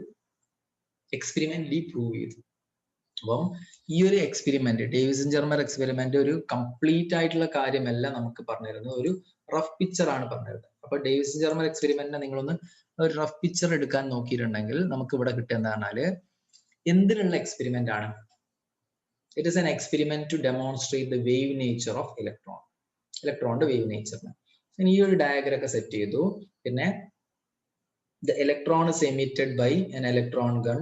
experimentally prove ചെയ്തു. അപ്പം ഈ ഒരു എക്സ്പെരിമെന്റ്, ഡേവിസൺ ജർമർ എക്സ്പെരിമെന്റ് ഒരു കംപ്ലീറ്റ് ആയിട്ടുള്ള കാര്യമല്ല നമുക്ക് പറഞ്ഞിരുന്നത്, ഒരു റഫ് പിക്ചർ ആണ് പറഞ്ഞിരുന്നത്. അപ്പൊ ഡേവിസൺ ജർമർ എക്സ്പെരിമെന്റിനെ നിങ്ങളൊന്ന് ഒരു റഫ് പിക്ചർ എടുക്കാൻ നോക്കിയിട്ടുണ്ടെങ്കിൽ നമുക്ക് ഇവിടെ കിട്ടിയ എന്താണെന്നാല് എന്തിനുള്ള എക്സ്പെരിമെന്റ് ആണ്? It is an experiment to demonstrate the wave nature of electron, ഇലക്ട്രോണിന്റെ വേവ് നേച്ചറിന്. ഈ ഒരു ഡയഗ്രം ഒക്കെ സെറ്റ് ചെയ്തു. പിന്നെ the electron is emitted by an electron gun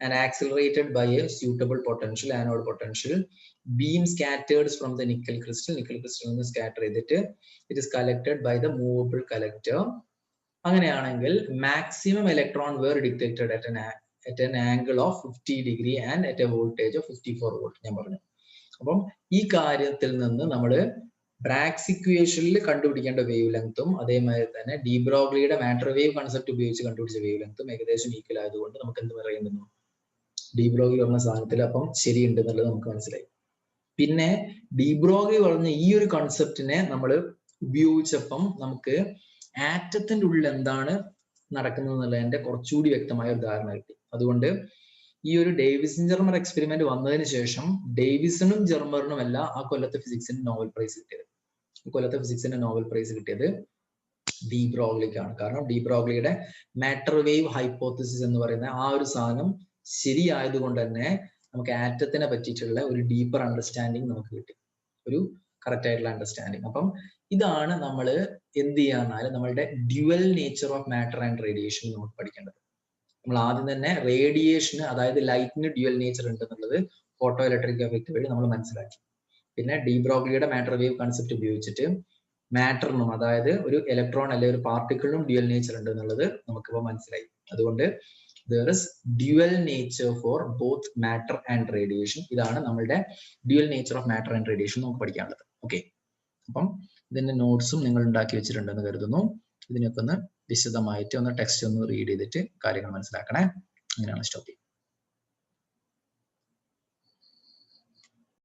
and accelerated by a suitable potential, anode potential. Beam scattered from the nickel crystal is scattered. It is collected by the movable collector. അങ്ങനെയാണെങ്കിൽ maximum electron were detected at an angle of 50 degree and at a voltage of 54 volt. ഞാൻ പറഞ്ഞു. അപ്പം ഈ കാര്യത്തിൽ നിന്ന് നമ്മൾ ബ്രാഗ്സ് ഇക്വേഷനിൽ കണ്ടുപിടിക്കേണ്ട wave ലെങ്ത്തും അതേമാതിരി തന്നെ ഡി ബ്രോഗ്ലിയുടെ മാറ്റർ വേവ് കൺസെപ്റ്റ് ഉപയോഗിച്ച് കണ്ടുപിടിച്ച വേവ് ലെങ്ത്തും ഏകദേശം ഈക്വൽ ആയതുകൊണ്ട് നമുക്ക് എന്ത് പറയുന്നു, ഡി ബ്രോഗ്ലി പറഞ്ഞ സാധനത്തിൽ അപ്പം ശരിയുണ്ട് എന്നുള്ളത് നമുക്ക് മനസ്സിലായി. പിന്നെ ഡി ബ്രോഗ്ലി പറഞ്ഞ ഈ ഒരു കൺസെപ്റ്റിനെ നമ്മൾ ഉപയോഗിച്ചപ്പം നമുക്ക് ആറ്റത്തിന്റെ ഉള്ളിൽ എന്താണ് നടക്കുന്നത് എന്നുള്ളതിന്റെ കുറച്ചുകൂടി വ്യക്തമായ ഉദാഹരണം കിട്ടി. അതുകൊണ്ട് ഈ ഒരു ഡേവിസൺ ജർമർ എക്സ്പെരിമെന്റ് വന്നതിന് ശേഷം ഡേവിസണും ജർമറിനും അല്ല ആ കൊല്ലത്തെ ഫിസിക്സിന് നോബൽ പ്രൈസ് കിട്ടിയത്. ഈ കൊല്ലത്തെ ഫിസിക്സിന്റെ നോബൽ പ്രൈസ് കിട്ടിയത് ഡി ബ്രോഗ്ലിക്കാണ്. കാരണം ഡി ബ്രോഗ്ലിയുടെ മാറ്റർ വേവ് ഹൈപ്പോത്തസിസ് എന്ന് പറയുന്ന ആ ഒരു സാധനം ശരിയായതുകൊണ്ട് തന്നെ നമുക്ക് ആറ്റത്തിനെ പറ്റിയിട്ടുള്ള ഒരു ഡീപ്പർ അണ്ടർസ്റ്റാൻഡിങ് നമുക്ക് കിട്ടി, ഒരു കറക്റ്റ് ആയിട്ടുള്ള അണ്ടർസ്റ്റാൻഡിങ്. അപ്പം ഇതാണ് നമ്മൾ എന്ത് ചെയ്യാന്നാല് നമ്മളുടെ dual nature of matter and radiation നമുക്ക് പഠിക്കേണ്ടത്. നമ്മൾ ആദ്യം തന്നെ റേഡിയേഷന്, അതായത് ലൈറ്റിന് ഡ്യുവൽ നേച്ചർ ഉണ്ട് എന്നുള്ളത് ഫോട്ടോ ഇലക്ട്രിക് എഫക്ട് വഴി നമ്മൾ മനസ്സിലാക്കി. പിന്നെ ഡി ബ്രോഗ്ലിയുടെ മാറ്റർ വേവ് കൺസെപ്റ്റ് ഉപയോഗിച്ചിട്ട് മാറ്ററിനും, അതായത് ഒരു ഇലക്ട്രോൺ അല്ലെങ്കിൽ ഒരു പാർട്ടിക്കിളിനും ഡ്യുവൽ നേച്ചർ ഉണ്ട് എന്നുള്ളത് നമുക്കിപ്പോൾ മനസ്സിലായി. അതുകൊണ്ട് there is dual nature for both matter and radiation. ഇതാണ് നമ്മളുടെ dual nature of matter and radiation നമുക്ക് പഠിക്കാനുള്ളത്. ഓക്കെ, അപ്പം ഇതിന്റെ നോട്ട്സും നിങ്ങൾ ഉണ്ടാക്കി വെച്ചിട്ടുണ്ടെന്ന് കരുതുന്നു. ഇതിനൊക്കെ ഒന്ന് വിശദമായിട്ട് ഒന്ന് ടെക്സ്റ്റ് ഒന്ന് റീഡ് ചെയ്തിട്ട് കാര്യങ്ങൾ മനസ്സിലാക്കണേ. അങ്ങനെയാണ് സ്റ്റോപ്പ്.